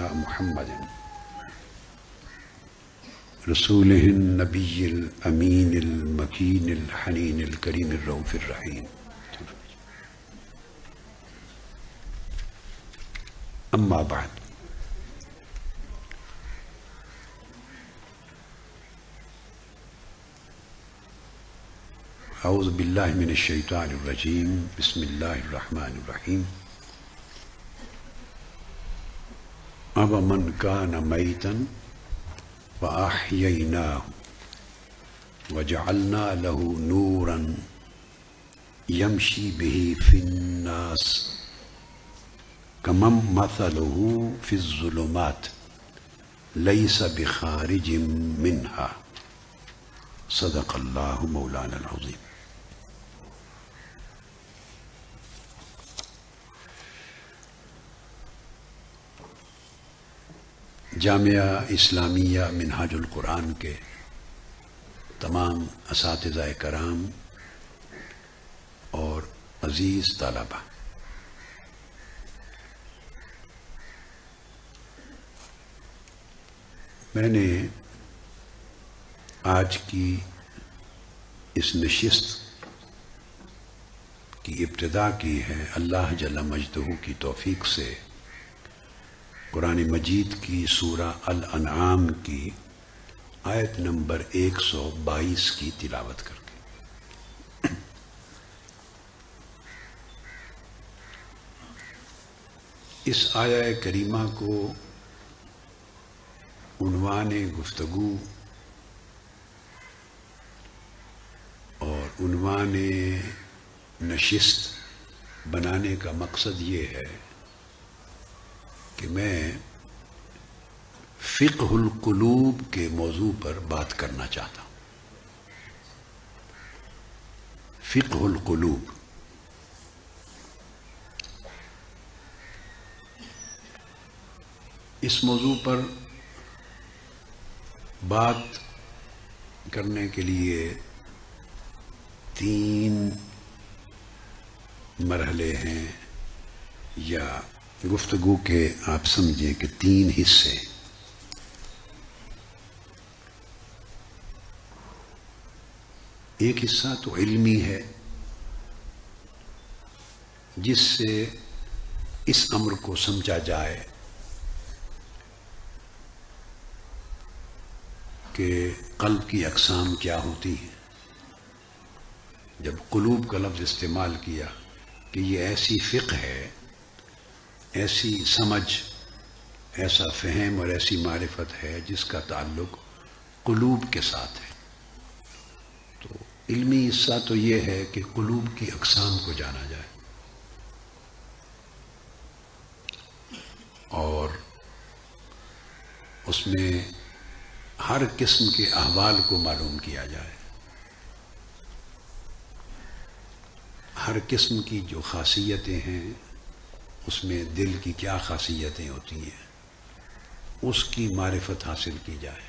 محمد رسوله النبي الأمين المكين الحنين الكريم الرؤوف الرحيم. أما بعد، أعوذ بالله من الشيطان الرجيم. بسم الله الرحمن الرحيم. أَوَمَنْ كَانَ مَيْتًا فَأَحْيَيْنَاهُ وَجَعَلْنَا لَهُ نُورًا يَمْشِي بِهِ فِي النَّاسِ كَمَنْ مَثَلُهُ فِي الظُّلُمَاتِ لَيْسَ بِخَارِجٍ مِنْهَا. صدق اللہ مولانا العظیم. جامعہ اسلامیہ منہاج القرآن کے تمام اساتذہ کرام اور عزیز طلبہ، میں نے آج کی اس نشست کی ابتدا کی ہے اللہ جل مجدہ کی توفیق سے قرآن مجید کی سورہ الانعام کی آیت نمبر 122 کی تلاوت کر کے. اس آیہ کریمہ کو عنوان گفتگو اور عنوان نشست بنانے کا مقصد یہ ہے کہ میں فقہ القلوب کے موضوع پر بات کرنا چاہتا ہوں. فقہ القلوب، اس موضوع پر بات کرنے کے لیے 3 مرحلے ہیں، یا گفتگو کے آپ سمجھیں کہ 3 حصے. ایک حصہ تو علمی ہے، جس سے اس امر کو سمجھا جائے کہ قلب کی اقسام کیا ہوتی ہیں. جب قلوب کا لفظ استعمال کیا کہ یہ ایسی فقہ ہے، ایسی سمجھ، ایسا فہم اور ایسی معرفت ہے جس کا تعلق قلوب کے ساتھ ہے. تو علمی حصہ تو یہ ہے کہ قلوب کی اقسام کو جانا جائے اور اس میں ہر قسم کے احوال کو معلوم کیا جائے. ہر قسم کی جو خاصیتیں ہیں، اس میں دل کی کیا خاصیتیں ہوتی ہیں، اس کی معرفت حاصل کی جائے.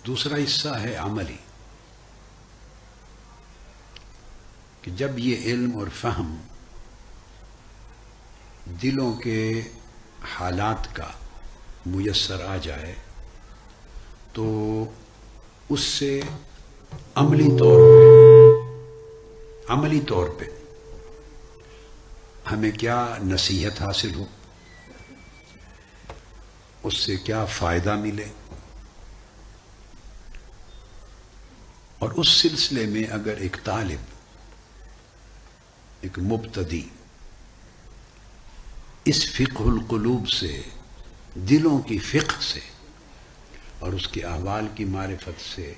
دوسرا حصہ ہے عملی، کہ جب یہ علم اور فہم دلوں کے حالات کا میسر آ جائے تو اس سے عملی طور پہ ہمیں کیا نصیحت حاصل ہو، اس سے کیا فائدہ ملے، اور اس سلسلے میں اگر ایک طالب، ایک مبتدی اس فقہ القلوب سے، دلوں کی فقہ سے اور اس کے احوال کی معرفت سے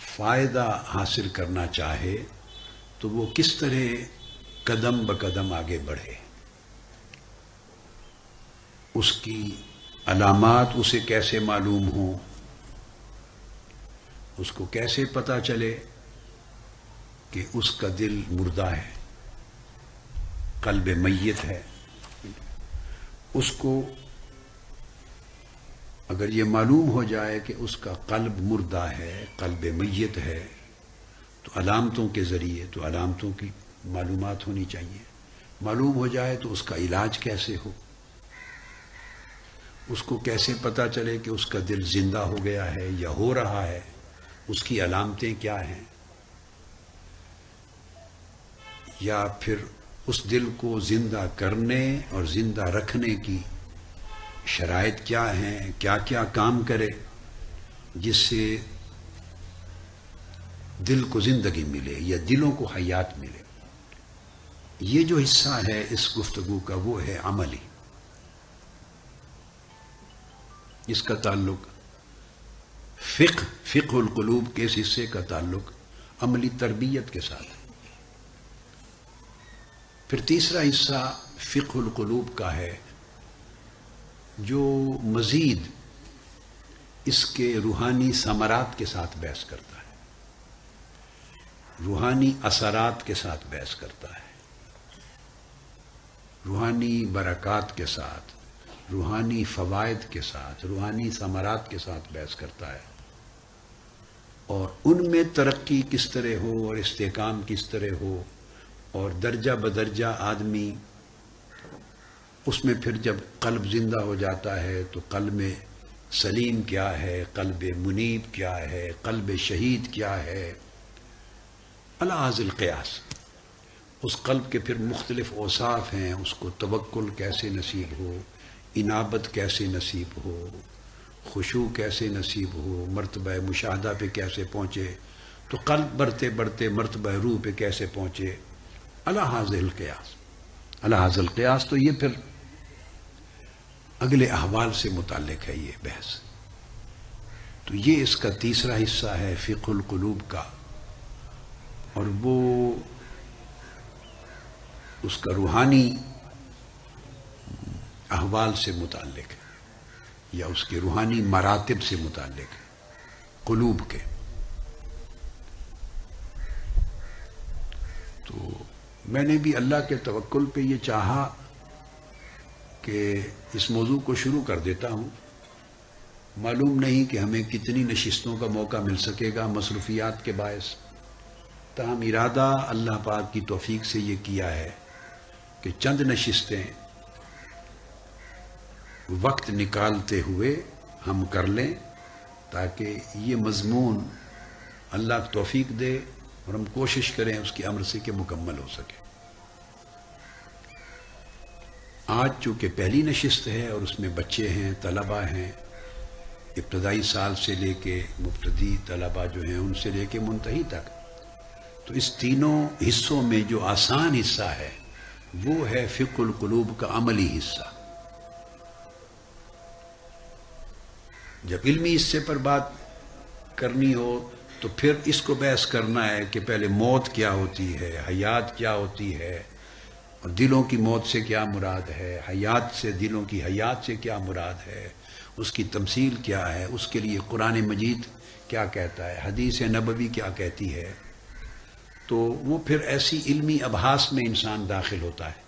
فائدہ حاصل کرنا چاہے تو وہ کس طرح قدم بقدم آگے بڑھے، اس کی علامات اسے کیسے معلوم ہوں، اس کو کیسے پتہ چلے کہ اس کا دل مردہ ہے، قلب میت ہے. اس کو اگر یہ معلوم ہو جائے کہ اس کا قلب مردہ ہے، قلب میت ہے، تو علامتوں کے ذریعے، تو علامتوں کی معلومات ہونی چاہیے. معلوم ہو جائے تو اس کا علاج کیسے ہو، اس کو کیسے پتہ چلے کہ اس کا دل زندہ ہو گیا ہے یا ہو رہا ہے، اس کی علامتیں کیا ہیں، یا پھر اس دل کو زندہ کرنے اور زندہ رکھنے کی شرائط کیا ہیں، کیا کیا کام کرے جس سے دل کو زندگی ملے یا دلوں کو حیات ملے. یہ جو حصہ ہے اس گفتگو کا وہ ہے عملی. اس کا تعلق فقہ القلوب کے اس حصے کا تعلق عملی تربیت کے ساتھ ہے. پھر تیسرا حصہ فقہ القلوب کا ہے جو مزید اس کے روحانی ثمرات کے ساتھ بحث کرتا ہے، روحانی اثرات کے ساتھ بحث کرتا ہے، روحانی برکات کے ساتھ، روحانی فوائد کے ساتھ، روحانی ثمرات کے ساتھ بحث کرتا ہے، اور ان میں ترقی کس طرح ہو اور استحکام کس طرح ہو، اور درجہ بدرجہ آدمی اس میں پھر جب قلب زندہ ہو جاتا ہے تو قلب سلیم کیا ہے، قلب منیب کیا ہے، قلب شہید کیا ہے، علی ھذا القیاس. اس قلب کے پھر مختلف اوصاف ہیں، اس کو توکل کیسے نصیب ہو، انابت کیسے نصیب ہو، خشوع کیسے نصیب ہو، مرتبہ مشاہدہ پہ کیسے پہنچے، تو قلب بڑھتے بڑھتے مرتبہ روح پہ کیسے پہنچے، علی ھذا القیاس. علی ھذا القیاس تو یہ پھر اگلے احوال سے متعلق ہے یہ بحث. تو یہ اس کا تیسرا حصہ ہے فقہ القلوب کا، اور وہ اس کا روحانی احوال سے متعلق ہے یا اس کے روحانی مراتب سے متعلق ہے قلوب کے. تو میں نے بھی اللہ کے توکل پہ یہ چاہا کہ اس موضوع کو شروع کر دیتا ہوں. معلوم نہیں کہ ہمیں کتنی نشستوں کا موقع مل سکے گا مصروفیات کے باعث، تاہم ارادہ اللہ پاک کی توفیق سے یہ کیا ہے کہ چند نشستیں وقت نکالتے ہوئے ہم کر لیں تاکہ یہ مضمون اللہ توفیق دے اور ہم کوشش کریں اس کی امر سے کہ مکمل ہو سکے. آج چونکہ پہلی نشست ہے اور اس میں بچے ہیں، طلبہ ہیں، ابتدائی سال سے لے کے مبتدی طلبہ جو ہیں ان سے لے کے منتہی تک، تو اس تینوں حصوں میں جو آسان حصہ ہے وہ ہے فقہ القلوب کا عملی حصہ. جب علمی حصے پر بات کرنی ہو تو پھر اس کو بحث کرنا ہے کہ پہلے موت کیا ہوتی ہے، حیات کیا ہوتی ہے، اور دلوں کی موت سے کیا مراد ہے، حیات سے، دلوں کی حیات سے کیا مراد ہے، اس کی تمثیل کیا ہے، اس کے لیے قرآن مجید کیا کہتا ہے، حدیث نبوی کیا کہتی ہے. تو وہ پھر ایسی علمی ابحاث میں انسان داخل ہوتا ہے.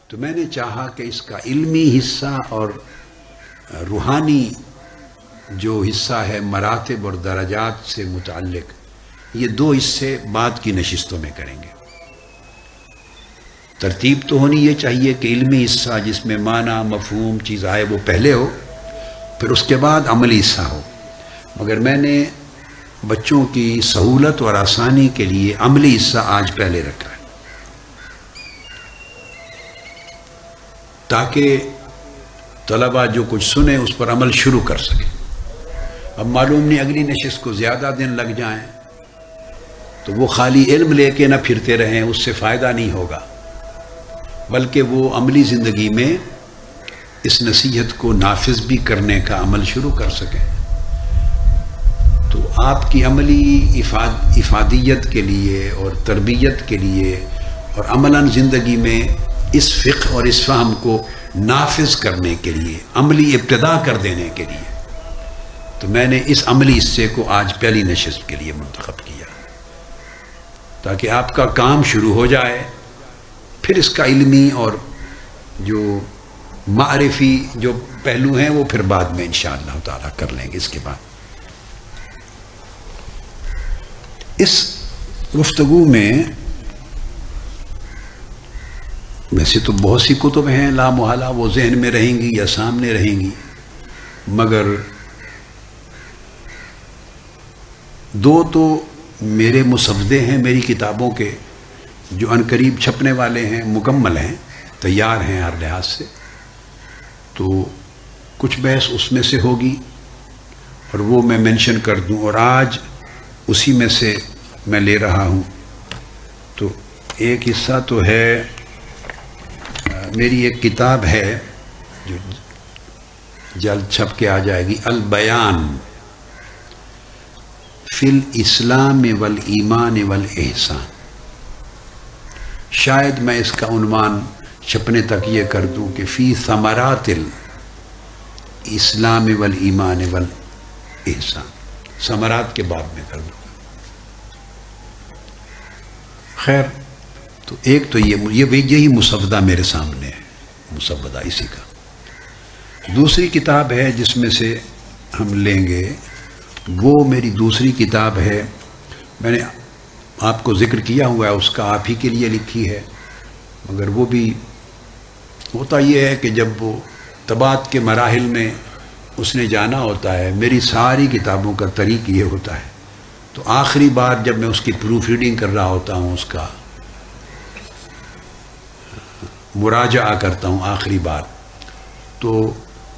تو میں نے چاہا کہ اس کا علمی حصہ اور روحانی جو حصہ ہے مراتب اور درجات سے متعلق، یہ دو حصے بعد کی نشستوں میں کریں گے. ترتیب تو ہونی یہ چاہیے کہ علمی حصہ جس میں معنی مفہوم چیز آئے وہ پہلے ہو، پھر اس کے بعد عملی حصہ ہو، مگر میں نے بچوں کی سہولت اور آسانی کے لیے عملی حصہ آج پہلے رکھا ہے تاکہ طلبہ جو کچھ سنیں اس پر عمل شروع کر سکیں. اب معلوم نہیں اگلی نشست کو زیادہ دن لگ جائیں تو وہ خالی علم لے کے نہ پھرتے رہیں، اس سے فائدہ نہیں ہوگا، بلکہ وہ عملی زندگی میں اس نصیحت کو نافذ بھی کرنے کا عمل شروع کر سکیں. تو آپ کی عملی افادیت کے لیے اور تربیت کے لیے اور عملاً زندگی میں اس فقہ اور اس فہم کو نافذ کرنے کے لیے، عملی ابتدا کر دینے کے لیے، تو میں نے اس عملی حصے کو آج پہلی نشست کے لیے منتخب کیا تاکہ آپ کا کام شروع ہو جائے. پھر اس کا علمی اور جو معرفی جو پہلو ہیں وہ پھر بعد میں انشاءاللہ تعالیٰ کر لیں گے. اس کے بعد اس گفتگو میں ویسے تو بہت سی کتب ہیں لا محالہ وہ ذہن میں رہیں گی یا سامنے رہیں گی، مگر دو تو میرے مسودے ہیں میری کتابوں کے جو عنقریب چھپنے والے ہیں، مکمل ہیں، تیار ہیں ہر لحاظ سے، تو کچھ بحث اس میں سے ہوگی اور وہ میں مینشن کر دوں، اور آج اسی میں سے میں لے رہا ہوں۔ تو ایک حصہ تو ہے، میری ایک کتاب ہے جو جلد چھپ کے آ جائے گی، البیان فی الاسلام والایمان والاحسان۔ شاید میں اس کا عنوان چھپنے تک یہ کر دوں کہ فی ثمرات الاسلام والایمان والاحسان، ثمرات کے بعد میں کر دوں۔ خیر، تو ایک تو یہی مسودہ میرے سامنے ہے، مسودہ اسی کا۔ دوسری کتاب ہے جس میں سے ہم لیں گے، وہ میری دوسری کتاب ہے، میں نے آپ کو ذکر کیا ہوا ہے، اس کا آپ ہی کے لیے لکھی ہے، مگر وہ بھی ہوتا یہ ہے کہ جب وہ طباعت کے مراحل میں اس نے جانا ہوتا ہے، میری ساری کتابوں کا طریق یہ ہوتا ہے، تو آخری بار جب میں اس کی پروف ریڈنگ کر رہا ہوتا ہوں، اس کا مراجعہ کرتا ہوں آخری بار، تو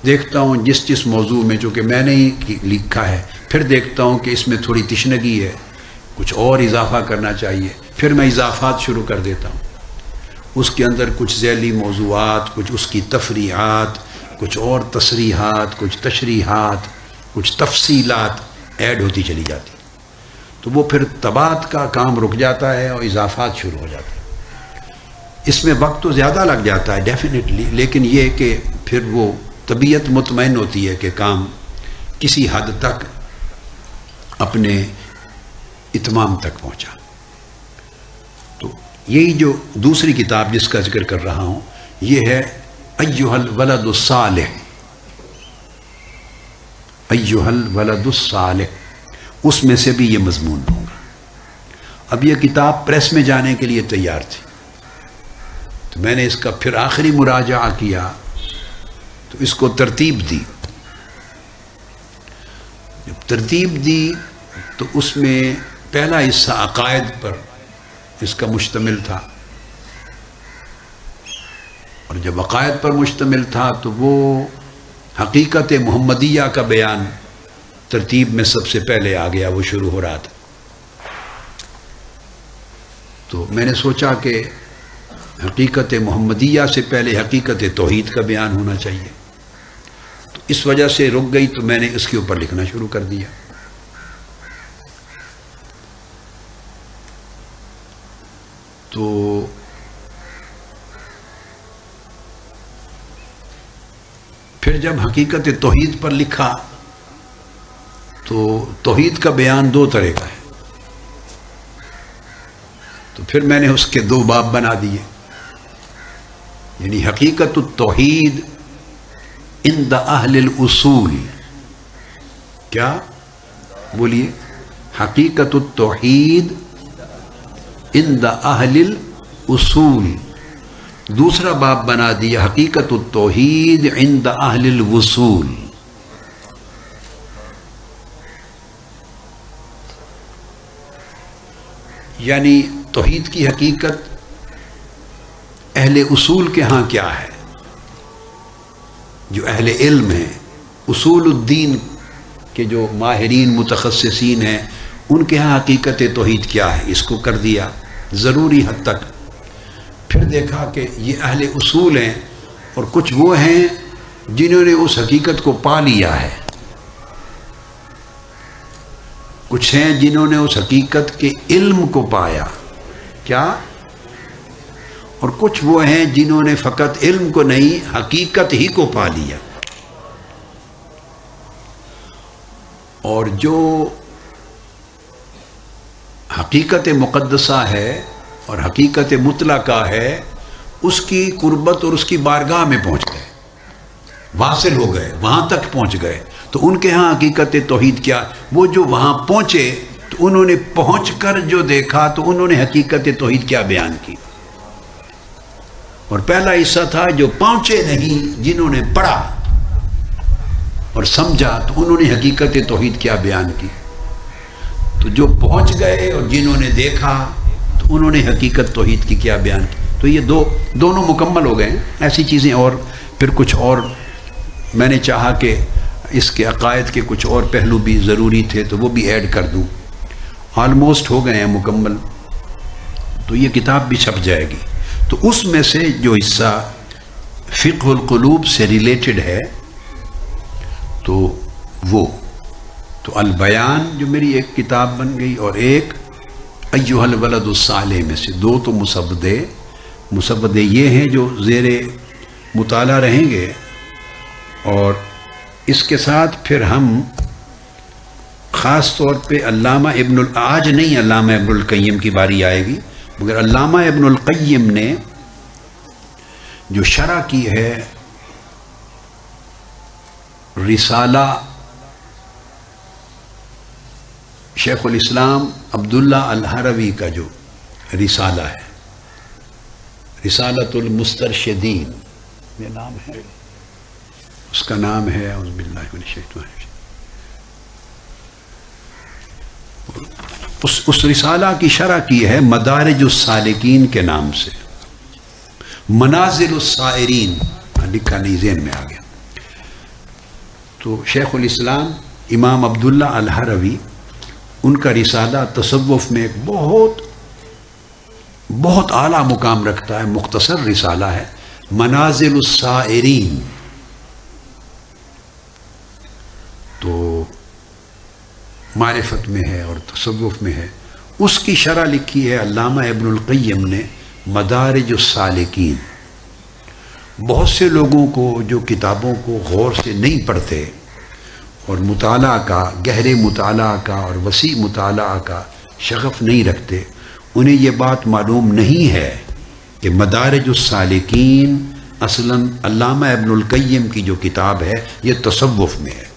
دیکھتا ہوں جس موضوع میں، چونکہ میں نے ہی لکھا ہے، پھر دیکھتا ہوں کہ اس میں تھوڑی تشنگی ہے، کچھ اور اضافہ کرنا چاہیے، پھر میں اضافات شروع کر دیتا ہوں، اس کے اندر کچھ ذیلی موضوعات، کچھ اس کی تفریحات، کچھ اور تصریحات، کچھ تشریحات، کچھ تفصیلات ایڈ ہوتی چلی جاتی، تو وہ پھر طباعت کا کام رک جاتا ہے اور اضافات شروع ہو جاتے ہیں۔ اس میں وقت تو زیادہ لگ جاتا ہے ڈیفینیٹلی، لیکن یہ کہ پھر وہ طبیعت مطمئن ہوتی ہے کہ کام کسی حد تک اپنے اتمام تک پہنچا۔ تو یہی جو دوسری کتاب جس کا ذکر کر رہا ہوں، یہ ہے ایھا الولد الصالح، ایھا الولد الصالح، اس میں سے بھی یہ مضمون ہوگا۔ اب یہ کتاب پریس میں جانے کے لیے تیار تھی، تو میں نے اس کا پھر آخری مراجعہ کیا، تو اس کو ترتیب دی۔ جب ترتیب دی تو اس میں پہلا حصہ عقائد پر اس کا مشتمل تھا، اور جب عقائد پر مشتمل تھا تو وہ حقیقت محمدیہ کا بیان ترتیب میں سب سے پہلے آ گیا، وہ شروع ہو رہا تھا۔ تو میں نے سوچا کہ حقیقت محمدیہ سے پہلے حقیقت توحید کا بیان ہونا چاہیے، تو اس وجہ سے رک گئی، تو میں نے اس کے اوپر لکھنا شروع کر دیا۔ تو پھر جب حقیقت توحید پر لکھا تو توحید کا بیان دو طرح کا ہے، تو پھر میں نے اس کے دو باب بنا دیے، یعنی حقیقت التوحید عند اہل الاصول۔ کیا بولیے؟ حقیقت التوحید عند اہل الاصول۔ دوسرا باب بنا دیا حقیقت التوحید عند اہل الوصول۔ یعنی توحید کی حقیقت اہل اصول کے ہاں کیا ہے، جو اہل علم ہیں، اصول الدین کے جو ماہرین متخصصین ہیں، ان کے ہاں حقیقت توحید کیا ہے، اس کو کر دیا ضروری حد تک۔ پھر دیکھا کہ یہ اہل اصول ہیں، اور کچھ وہ ہیں جنہوں نے اس حقیقت کو پا لیا ہے، کچھ ہیں جنہوں نے اس حقیقت کے علم کو پایا، کیا؟ اور کچھ وہ ہیں جنہوں نے فقط علم کو نہیں، حقیقت ہی کو پا لیا۔ اور جو حقیقت مقدسہ ہے اور حقیقت مطلقہ ہے، اس کی قربت اور اس کی بارگاہ میں پہنچ گئے، واصل ہو گئے، وہاں تک پہنچ گئے، تو ان کے ہاں حقیقت توحید کیا؟ وہ جو وہاں پہنچے تو انہوں نے پہنچ کر جو دیکھا تو انہوں نے حقیقت توحید کیا بیان کی، اور پہلا حصہ تھا جو پہنچے نہیں، جنہوں نے پڑھا اور سمجھا تو انہوں نے حقیقت توحید کیا بیان کی، تو جو پہنچ گئے اور جنہوں نے دیکھا تو انہوں نے حقیقت توحید کی کیا بیان کی. تو یہ دونوں مکمل ہو گئے ہیں. ایسی چیزیں اور پھر کچھ اور میں نے چاہا کہ اس کے عقائد کے کچھ اور پہلو بھی ضروری تھے تو وہ بھی ایڈ کر دوں. آلموسٹ ہو گئے ہیں مکمل، تو یہ کتاب بھی چھپ جائے گی. تو اس میں سے جو حصہ فقہ القلوب سے ریلیٹڈ ہے تو وہ تو البیان جو میری ایک کتاب بن گئی، اور ایک ایھا الولد الصالح میں سے دو تو مسودے یہ ہیں جو زیر مطالعہ رہیں گے. اور اس کے ساتھ پھر ہم خاص طور پہ علامہ آج نہیں علامہ ابن القیم کی باری آئے گی، مگر علامہ ابن القیم نے جو شرح کی ہے رسالہ شیخ الاسلام عبداللہ الہروی کا جو رسالہ ہے، رسالۃ المسترشدین یہ نام ہے، اس کا نام ہے اعوذ باللہ من الشیطان الرجیم. اس رسالہ کی شرح کی ہے مدارج السالکین کے نام سے، منازل السائرین لکھا نہیں ذہن میں آ گیا. تو شیخ الاسلام امام عبداللہ الہروی ان کا رسالہ تصوف میں ایک بہت اعلیٰ مقام رکھتا ہے. مختصر رسالہ ہے، منازل السائرین. تو معرفت میں ہے اور تصوف میں ہے. اس کی شرح لکھی ہے علامہ ابن القیم نے مدارج السالکین. بہت سے لوگوں کو جو کتابوں کو غور سے نہیں پڑھتے اور مطالعہ کا، گہرے مطالعہ کا اور وسیع مطالعہ کا شغف نہیں رکھتے، انہیں یہ بات معلوم نہیں ہے کہ مدارج السالکین اصلاً علامہ ابن القیم کی جو کتاب ہے یہ تصوف میں ہے.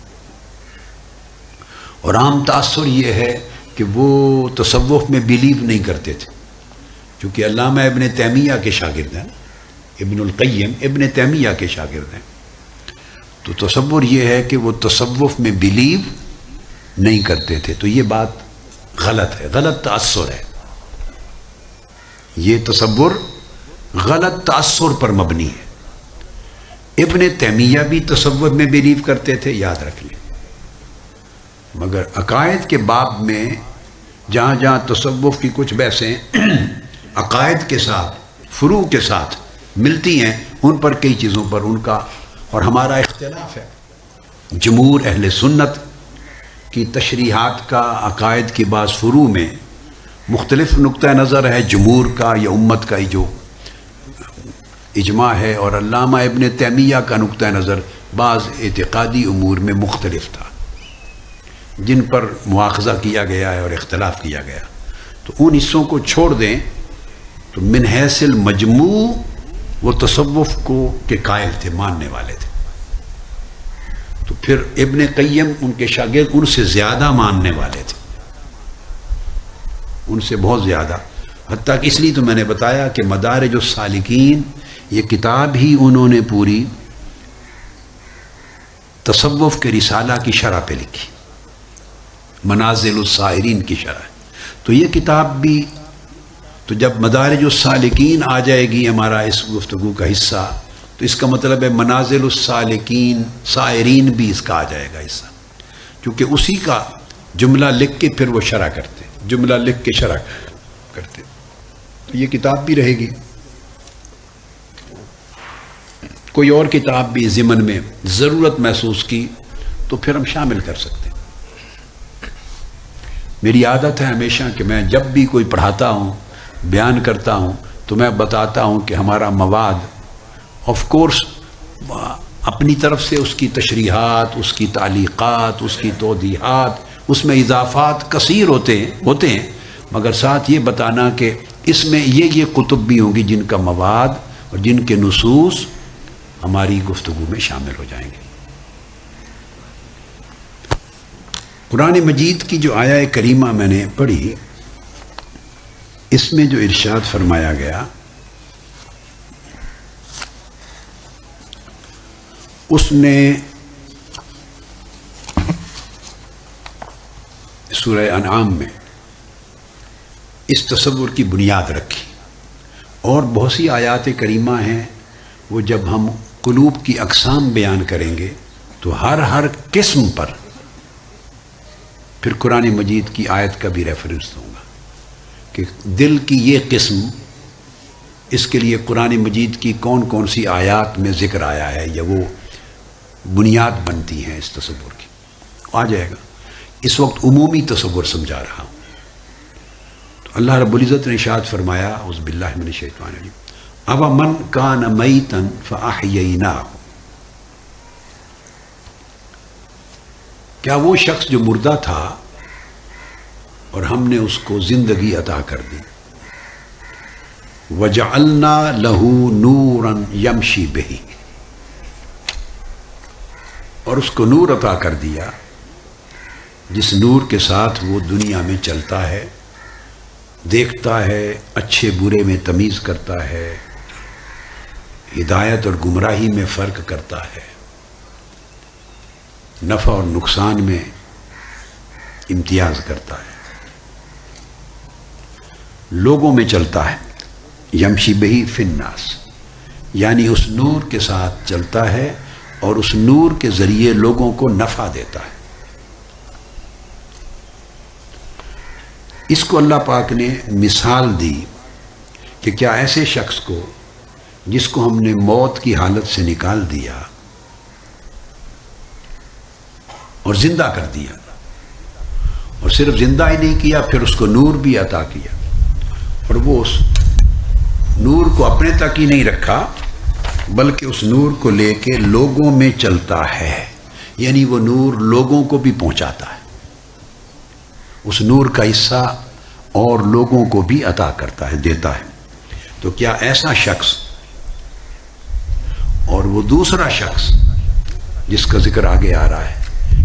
اور عام تاثر یہ ہے کہ وہ تصوف میں بیلیو نہیں کرتے تھے، چونکہ علامہ ابن تیمیہ کے شاگرد ہیں، ابن القیم ابن تیمیہ کے شاگرد ہیں. تو تصور یہ ہے کہ وہ تصوف میں بیلیو نہیں کرتے تھے. تو یہ بات غلط ہے، غلط تاثر ہے. یہ تصور غلط تاثر پر مبنی ہے. ابن تیمیہ بھی تصوف میں بیلیو کرتے تھے، یاد رکھ لیں. مگر عقائد کے باب میں جہاں جہاں تصوف کی کچھ بحثیں عقائد کے ساتھ، فروع کے ساتھ ملتی ہیں، ان پر کئی چیزوں پر ان کا اور ہمارا اختلاف ہے. جمہور اہل سنت کی تشریحات کا عقائد کی بعض فروع میں مختلف نقطہ نظر ہے جمہور کا یا امت کا جو اجماع ہے، اور علامہ ابن تیمیہ کا نقطہ نظر بعض اعتقادی امور میں مختلف تھا جن پر مواخذہ کیا گیا ہے اور اختلاف کیا گیا. تو ان حصوں کو چھوڑ دیں تو من حیث المجموع وہ تصوف کو کے قائل تھے، ماننے والے تھے. تو پھر ابن قیم ان کے شاگرد ان سے زیادہ ماننے والے تھے، ان سے بہت زیادہ. حتیٰ کہ اس لیے تو میں نے بتایا کہ مدارج السالکین یہ کتاب ہی انہوں نے پوری تصوف کے رسالہ کی شرح پہ لکھی، منازل السائرین کی شرح. تو یہ کتاب بھی، تو جب مدارج السالکین آ جائے گی ہمارا اس گفتگو کا حصہ، تو اس کا مطلب ہے منازل السالکین سائرین بھی اس کا آ جائے گا حصہ، کیونکہ اسی کا جملہ لکھ کے پھر وہ شرح کرتے، جملہ لکھ کے شرح کرتے. تو یہ کتاب بھی رہے گی. کوئی اور کتاب بھی ضمن میں ضرورت محسوس کی تو پھر ہم شامل کر سکتے ہیں. میری عادت ہے ہمیشہ کہ میں جب بھی کوئی پڑھاتا ہوں، بیان کرتا ہوں، تو میں بتاتا ہوں کہ ہمارا مواد آف کورس اپنی طرف سے اس کی تشریحات، اس کی تعلیقات، اس کی توضیحات، اس میں اضافات کثیر ہوتے ہیں، مگر ساتھ یہ بتانا کہ اس میں یہ کتب بھی ہوں گی جن کا مواد اور جن کے نصوص ہماری گفتگو میں شامل ہو جائیں گے. قرآن مجید کی جو آیہ کریمہ میں نے پڑھی، اس میں جو ارشاد فرمایا گیا اس نے سورہ انعام میں اس تصور کی بنیاد رکھی، اور بہت سی آیات کریمہ ہیں وہ جب ہم قلوب کی اقسام بیان کریں گے تو ہر قسم پر پھر قرآن مجید کی آیت کا بھی ریفرنس دوں گا کہ دل کی یہ قسم، اس کے لیے قرآن مجید کی کون کون سی آیات میں ذکر آیا ہے یا وہ بنیاد بنتی ہیں اس تصور کی، آ جائے گا۔ اس وقت عمومی تصور سمجھا رہا ہوں۔ تو اللہ رب العزت نے ارشاد فرمایا، اعوذ باللہ من الشیطان الرجیم، أَوَمَنْ كَانَ مَيْتًا فَأَحْيَيْنَاهُ، کیا وہ شخص جو مردہ تھا اور ہم نے اس کو زندگی عطا کر دی، وَجَعَلْنَا لَهُ نُورًا يَمْشِي بِهِ، اور اس کو نور عطا کر دیا جس نور کے ساتھ وہ دنیا میں چلتا ہے، دیکھتا ہے، اچھے برے میں تمیز کرتا ہے، ہدایت اور گمراہی میں فرق کرتا ہے، نفع اور نقصان میں امتیاز کرتا ہے، لوگوں میں چلتا ہے، یمشی بہی فی الناس، یعنی اس نور کے ساتھ چلتا ہے اور اس نور کے ذریعے لوگوں کو نفع دیتا ہے۔ اس کو اللہ پاک نے مثال دی کہ کیا ایسے شخص کو جس کو ہم نے موت کی حالت سے نکال دیا اور زندہ کر دیا، اور صرف زندہ ہی نہیں کیا، پھر اس کو نور بھی عطا کیا، اور وہ اس نور کو اپنے تک ہی نہیں رکھا بلکہ اس نور کو لے کے لوگوں میں چلتا ہے، یعنی وہ نور لوگوں کو بھی پہنچاتا ہے، اس نور کا حصہ اور لوگوں کو بھی عطا کرتا ہے، دیتا ہے۔ تو کیا ایسا شخص اور وہ دوسرا شخص جس کا ذکر آگے آ رہا ہے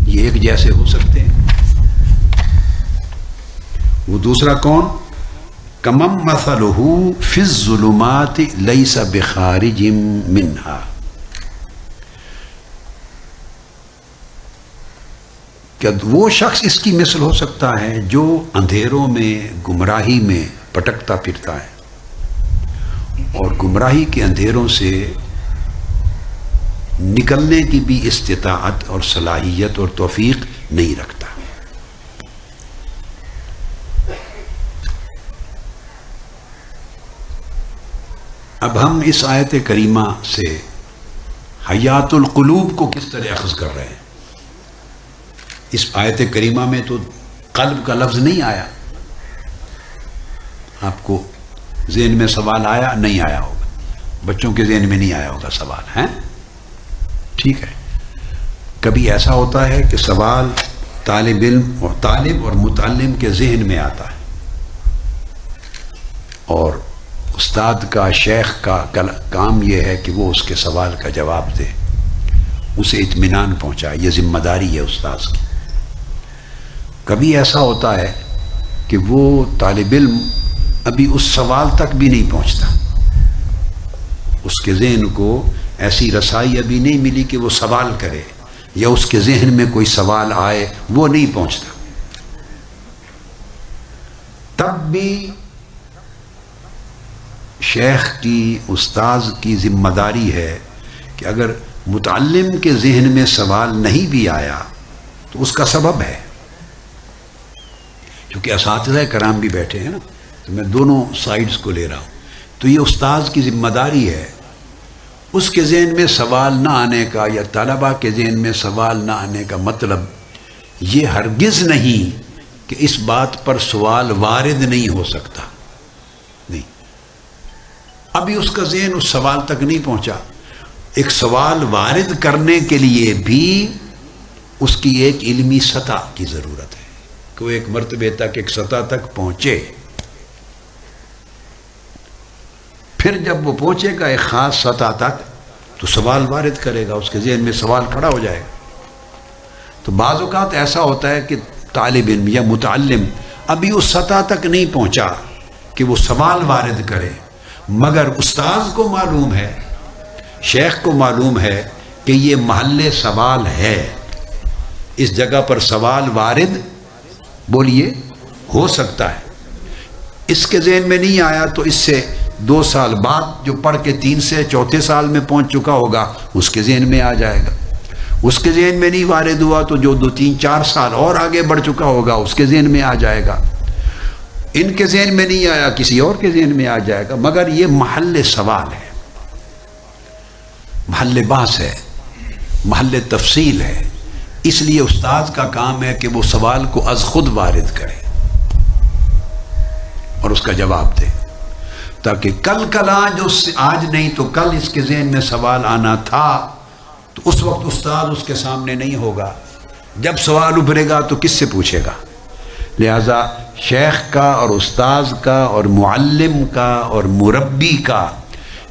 یہ ایک جیسے ہو سکتے ہیں؟ وہ دوسرا کون؟ کمم مثلہ فی الظلمات لیس بخارج منہا، کیا وہ شخص اس کی مثل ہو سکتا ہے جو اندھیروں میں گمراہی میں پٹکتا پھرتا ہے اور گمراہی کے اندھیروں سے نکلنے کی بھی استطاعت اور صلاحیت اور توفیق نہیں رکھتا؟ اب ہم اس آیت کریمہ سے حیات القلوب کو کس طرح اخذ کر رہے ہیں؟ اس آیت کریمہ میں تو قلب کا لفظ نہیں آیا۔ آپ کو ذہن میں سوال آیا؟ نہیں آیا ہوگا، بچوں کے ذہن میں نہیں آیا ہوگا سوال، ہیں؟ ٹھیک ہے، کبھی ایسا ہوتا ہے کہ سوال طالب علم اور طالب اور متعلم کے ذہن میں آتا ہے، اور استاد کا، شیخ کا کام یہ ہے کہ وہ اس کے سوال کا جواب دے، اسے اطمینان پہنچائے، یہ ذمہ داری ہے استاد کی۔ کبھی ایسا ہوتا ہے کہ وہ طالب علم ابھی اس سوال تک بھی نہیں پہنچتا، اس کے ذہن کو ایسی رسائی ابھی نہیں ملی کہ وہ سوال کرے، یا اس کے ذہن میں کوئی سوال آئے وہ نہیں پہنچتا، تب بھی شیخ کی، استاذ کی ذمہ داری ہے کہ اگر متعلم کے ذہن میں سوال نہیں بھی آیا تو اس کا سبب ہے، کیونکہ اساتذہ کرام بھی بیٹھے ہیں نا، تو میں دونوں سائیڈز کو لے رہا ہوں، تو یہ استاذ کی ذمہ داری ہے اس کے ذہن میں سوال نہ آنے کا یا طلباء کے ذہن میں سوال نہ آنے کا مطلب یہ ہرگز نہیں کہ اس بات پر سوال وارد نہیں ہو سکتا، نہیں، ابھی اس کا ذہن اس سوال تک نہیں پہنچا۔ ایک سوال وارد کرنے کے لیے بھی اس کی ایک علمی سطح کی ضرورت ہے کہ وہ ایک مرتبے تک، ایک سطح تک پہنچے، پھر جب وہ پہنچے گا ایک خاص سطح تک تو سوال وارد کرے گا، اس کے ذہن میں سوال کھڑا ہو جائے گا۔ تو بعض اوقات ایسا ہوتا ہے کہ طالب علم یا متعلم ابھی اس سطح تک نہیں پہنچا کہ وہ سوال وارد کرے، مگر استاذ کو معلوم ہے، شیخ کو معلوم ہے کہ یہ محل سوال ہے، اس جگہ پر سوال وارد بولیے ہو سکتا ہے. اس کے ذہن میں نہیں آیا تو اس سے 2 سال بعد جو پڑھ کے 3 سے 4 سال میں پہنچ چکا ہوگا اس کے ذہن میں آ جائے گا. اس کے ذہن میں نہیں وارد ہوا تو جو 2 3 4 سال اور آگے بڑھ چکا ہوگا اس کے ذہن میں آ جائے گا. ان کے ذہن میں نہیں آیا کسی اور کے ذہن میں آ جائے گا. مگر یہ محل سوال ہے، محل بحث ہے، محل تفصیل ہے. اس لیے استاد کا کام ہے کہ وہ سوال کو از خود وارد کرے اور اس کا جواب دے، تاکہ کل آج نہیں تو کل اس کے ذہن میں سوال آنا تھا تو اس وقت استاد اس کے سامنے نہیں ہوگا. جب سوال ابھرے گا تو کس سے پوچھے گا؟ لہذا شیخ کا اور استاذ کا اور معلم کا اور مربی کا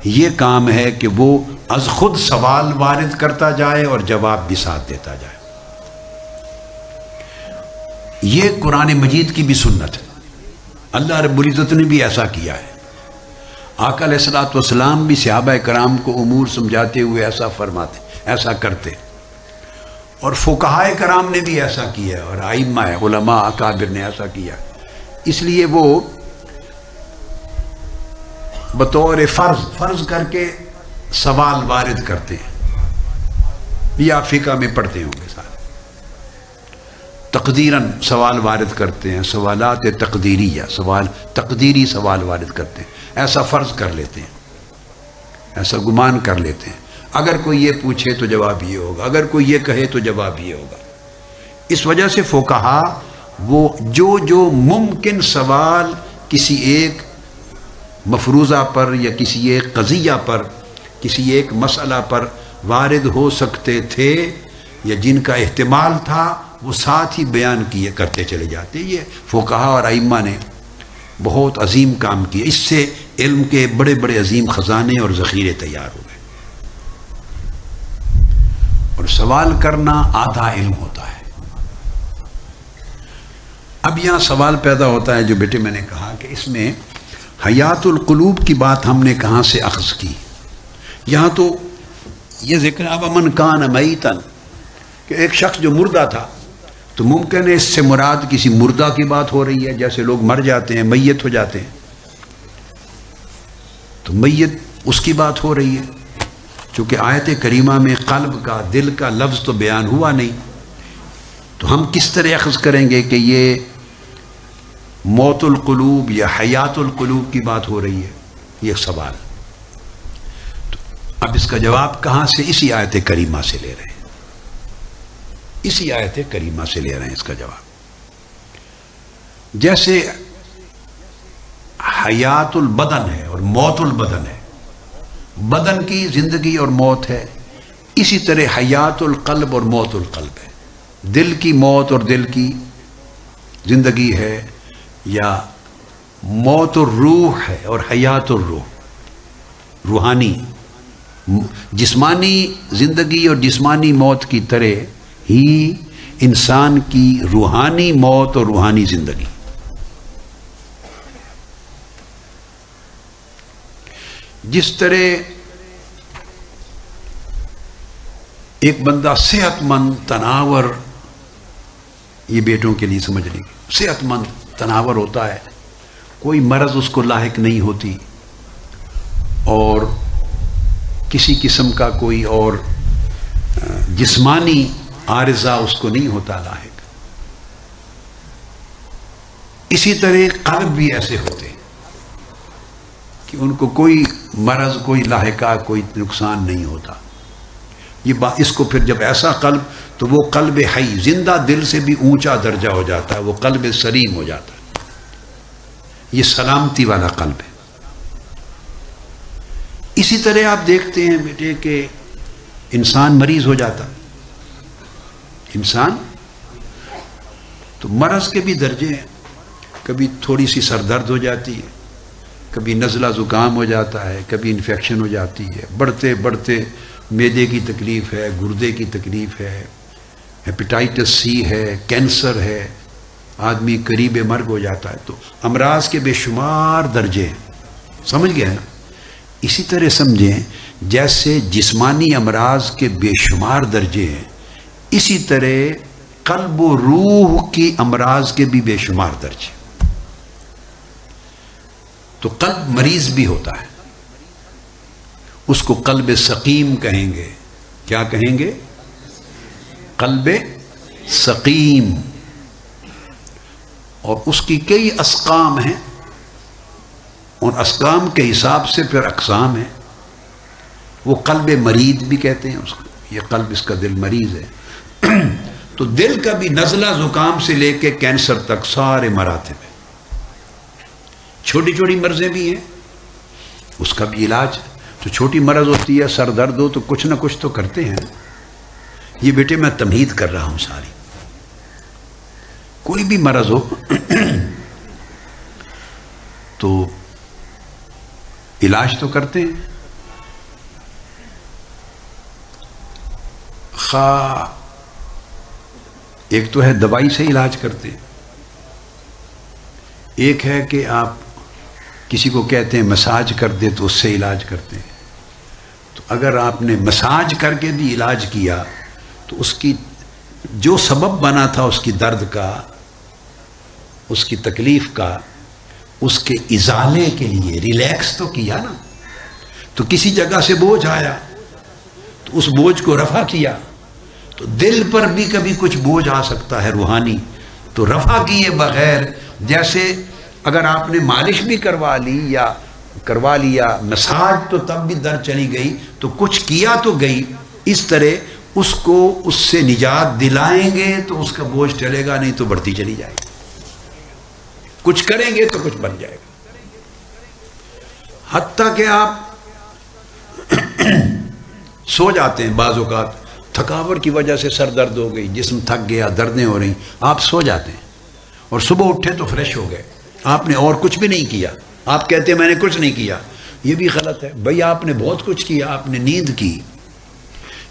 یہ کام ہے کہ وہ از خود سوال وارد کرتا جائے اور جواب بھی ساتھ دیتا جائے. یہ قرآن مجید کی بھی سنت ہے. اللہ رب العزت نے بھی ایسا کیا ہے. آقا علیہ الصلوۃ والسلام بھی صحابہ کرام کو امور سمجھاتے ہوئے ایسا فرماتے، ایسا کرتے، اور فقہائے کرام نے بھی ایسا کیا ہے، اور ائمہ علماء اکابر نے ایسا کیا. اس لیے وہ بطور فرض کر کے سوال وارد کرتے ہیں. یہ آپ فقہ میں پڑھتے ہوں گے سارے. تقدیراً سوال وارد کرتے ہیں، سوالات تقدیریہ، تقدیری سوال وارد کرتے ہیں. ایسا فرض کر لیتے ہیں، ایسا گمان کر لیتے ہیں. اگر کوئی یہ پوچھے تو جواب یہ ہوگا، اگر کوئی یہ کہے تو جواب یہ ہوگا. اس وجہ سے فقہا وہ جو ممکن سوال کسی ایک مفروضہ پر یا کسی ایک قضیہ پر، کسی ایک مسئلہ پر وارد ہو سکتے تھے یا جن کا احتمال تھا، وہ ساتھ ہی بیان کرتے چلے جاتے. یہ فقہا اور ائمہ نے بہت عظیم کام کیا. اس سے علم کے بڑے بڑے عظیم خزانے اور ذخیرے تیار ہو گئے. اور سوال کرنا آدھا علم ہوتا ہے. اب یہاں سوال پیدا ہوتا ہے جو بیٹے میں نے کہا کہ اس میں حیات القلوب کی بات ہم نے کہاں سے اخذ کی. یہاں تو یہ ذکر اب امن کان میتن کہ ایک شخص جو مردہ تھا، تو ممکن ہے اس سے مراد کسی مردہ کی بات ہو رہی ہے، جیسے لوگ مر جاتے ہیں، میت ہو جاتے ہیں، تو میت اس کی بات ہو رہی ہے. چونکہ آیت کریمہ میں قلب کا، دل کا لفظ تو بیان ہوا نہیں، تو ہم کس طرح اخذ کریں گے کہ یہ موت القلوب یا حیات القلوب کی بات ہو رہی ہے؟ یہ سوال. تو اب اس کا جواب کہاں سے؟ اسی آیت کریمہ سے لے رہے ہیں، اسی آیت کریمہ سے لے رہے ہیں اس کا جواب. جیسے حیات البدن ہے اور موت البدن ہے، بدن کی زندگی اور موت ہے، اسی طرح حیات القلب اور موت القلب ہے. دل کی موت اور دل کی زندگی ہے، یا موت الروح ہے اور حیات الروح، روحانی جسمانی زندگی اور جسمانی موت کی طرح ہی انسان کی روحانی موت اور روحانی زندگی. جس طرح ایک بندہ صحت مند تناور، یہ بیٹوں کے لیے سمجھ لیجیے، صحت مند تناور ہوتا ہے، کوئی مرض اس کو لاحق نہیں ہوتی اور کسی قسم کا کوئی اور جسمانی عارضہ اس کو نہیں ہوتا لاحق. اسی طرح قلب بھی ایسے ہوتے ہیں کہ ان کو کوئی مرض، کوئی لاحقہ، کوئی نقصان نہیں ہوتا. یہ اس کو پھر جب ایسا قلب، تو وہ قلب حی، زندہ دل سے بھی اونچا درجہ ہو جاتا ہے، وہ قلب سلیم ہو جاتا ہے. یہ سلامتی والا قلب ہے. اسی طرح آپ دیکھتے ہیں بیٹے کہ انسان مریض ہو جاتا، انسان تو مرض کے بھی درجے ہیں. کبھی تھوڑی سی سر درد ہو جاتی ہے، کبھی نزلہ زکام ہو جاتا ہے، کبھی انفیکشن ہو جاتی ہے، بڑھتے بڑھتے معدے کی تکلیف ہے، گردے کی تکلیف ہے، ہیپیٹائٹس سی ہے، کینسر ہے، آدمی قریب مرگ ہو جاتا ہے. تو امراض کے بے شمار درجے ہیں. سمجھ گئے نا؟ اسی طرح سمجھیں جیسے جسمانی امراض کے بے شمار درجے ہیں، اسی طرح قلب و روح کی امراض کے بھی بے شمار درجے. تو قلب مریض بھی ہوتا ہے، اس کو قلب سقیم کہیں گے. کیا کہیں گے؟ قلب سقیم. اور اس کی کئی اسقام ہیں، ان اسقام کے حساب سے پھر اقسام ہیں. وہ قلب مریض بھی کہتے ہیں اس کو، یہ قلب اس کا دل مریض ہے. تو دل کا بھی نزلہ زکام سے لے کے کینسر تک سارے مراتب ہیں. چھوٹی چھوٹی مرضیں بھی ہیں، اس کا بھی علاج. تو چھوٹی مرض ہوتی ہے، سر درد ہو تو کچھ نہ کچھ تو کرتے ہیں. یہ بیٹے میں تمہید کر رہا ہوں ساری. کوئی بھی مرض ہو تو علاج تو کرتے ہیں. ایک تو ہے دوائی سے علاج کرتے ہیں، ایک ہے کہ آپ کسی کو کہتے ہیں مساج کر دے تو اس سے علاج کرتے ہیں. تو اگر آپ نے مساج کر کے بھی علاج کیا تو اس کی جو سبب بنا تھا اس کی درد کا، اس کی تکلیف کا، اس کے ازالے کے لیے ریلیکس تو کیا نا. تو کسی جگہ سے بوجھ آیا تو اس بوجھ کو رفع کیا. تو دل پر بھی کبھی کچھ بوجھ آ سکتا ہے روحانی، تو رفع کیے بغیر، جیسے اگر آپ نے مالش بھی کروا لیا مساج تو تب بھی درد چلی گئی، تو کچھ کیا تو گئی. اس طرح اس کو اس سے نجات دلائیں گے تو اس کا بوجھ چلے گا، نہیں تو بڑھتی چلی جائے گی. کچھ کریں گے تو کچھ بن جائے گا. حتیٰ کہ آپ سو جاتے ہیں، بعض اوقات تھکاوٹ کی وجہ سے سر درد ہو گئی، جسم تھک گیا، دردیں ہو رہی، آپ سو جاتے ہیں اور صبح اٹھے تو فریش ہو گئے. آپ نے اور کچھ بھی نہیں کیا. آپ کہتے ہیں میں نے کچھ نہیں کیا، یہ بھی غلط ہے. بھئی آپ نے بہت کچھ کیا. آپ نے نیند کی.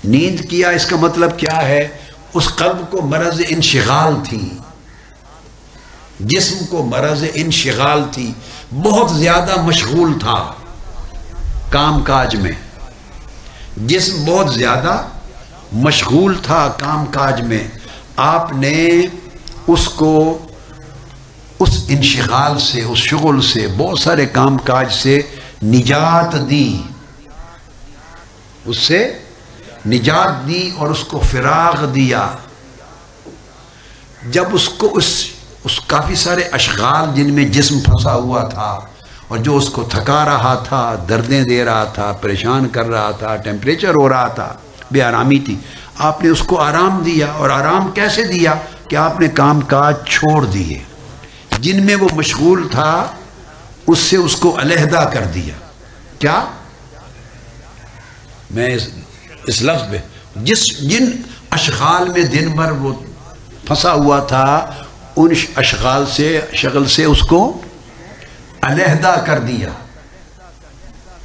نیند کیا اس کا مطلب کیا ہے؟ اس قلب کو مرض انشغال تھی، جسم کو مرض انشغال تھی، بہت زیادہ مشغول تھا کام کاج میں. جسم بہت زیادہ مشغول تھا کام کاج میں. آپ نے اس کو اس انشغال سے، اس شغل سے، بہت سارے کام کاج سے نجات دی، اس سے نجات دی اور اس کو فراغ دیا. جب اس کو اس کافی سارے اشغال جن میں جسم پھنسا ہوا تھا اور جو اس کو تھکا رہا تھا، دردیں دے رہا تھا، پریشان کر رہا تھا، ٹیمپریچر ہو رہا تھا، بے آرامی تھی، آپ نے اس کو آرام دیا. اور آرام کیسے دیا؟ کہ آپ نے کام کاج چھوڑ دیے جن میں وہ مشغول تھا، اس سے اس کو علیحدہ کر دیا. کیا؟ میں اس لفظ میں جن اشغال میں دن بھر وہ پھنسا ہوا تھا، ان اشغال سے، شغل سے اس کو علیحدہ کر دیا.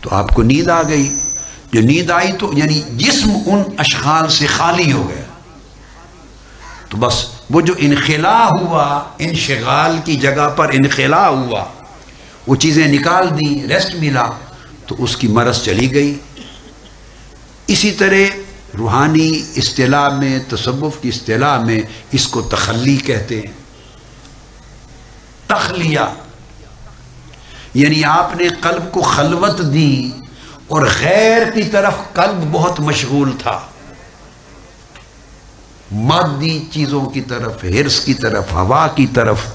تو آپ کو نیند آ گئی. جو نیند آئی تو یعنی جسم ان اشغال سے خالی ہو گیا. تو بس وہ جو انخلاء ہوا، انشغال کی جگہ پر انخلاء ہوا، وہ چیزیں نکال دی، ریسٹ ملا، تو اس کی مرض چلی گئی. اسی طرح روحانی اصطلاح میں، تصوف کی اصطلاح میں اس کو تخلی کہتے ہیں. تخلیہ یعنی آپ نے قلب کو خلوت دی اور غیر کی طرف قلب بہت مشغول تھا، مادی چیزوں کی طرف، حرص کی طرف، ہوا کی طرف،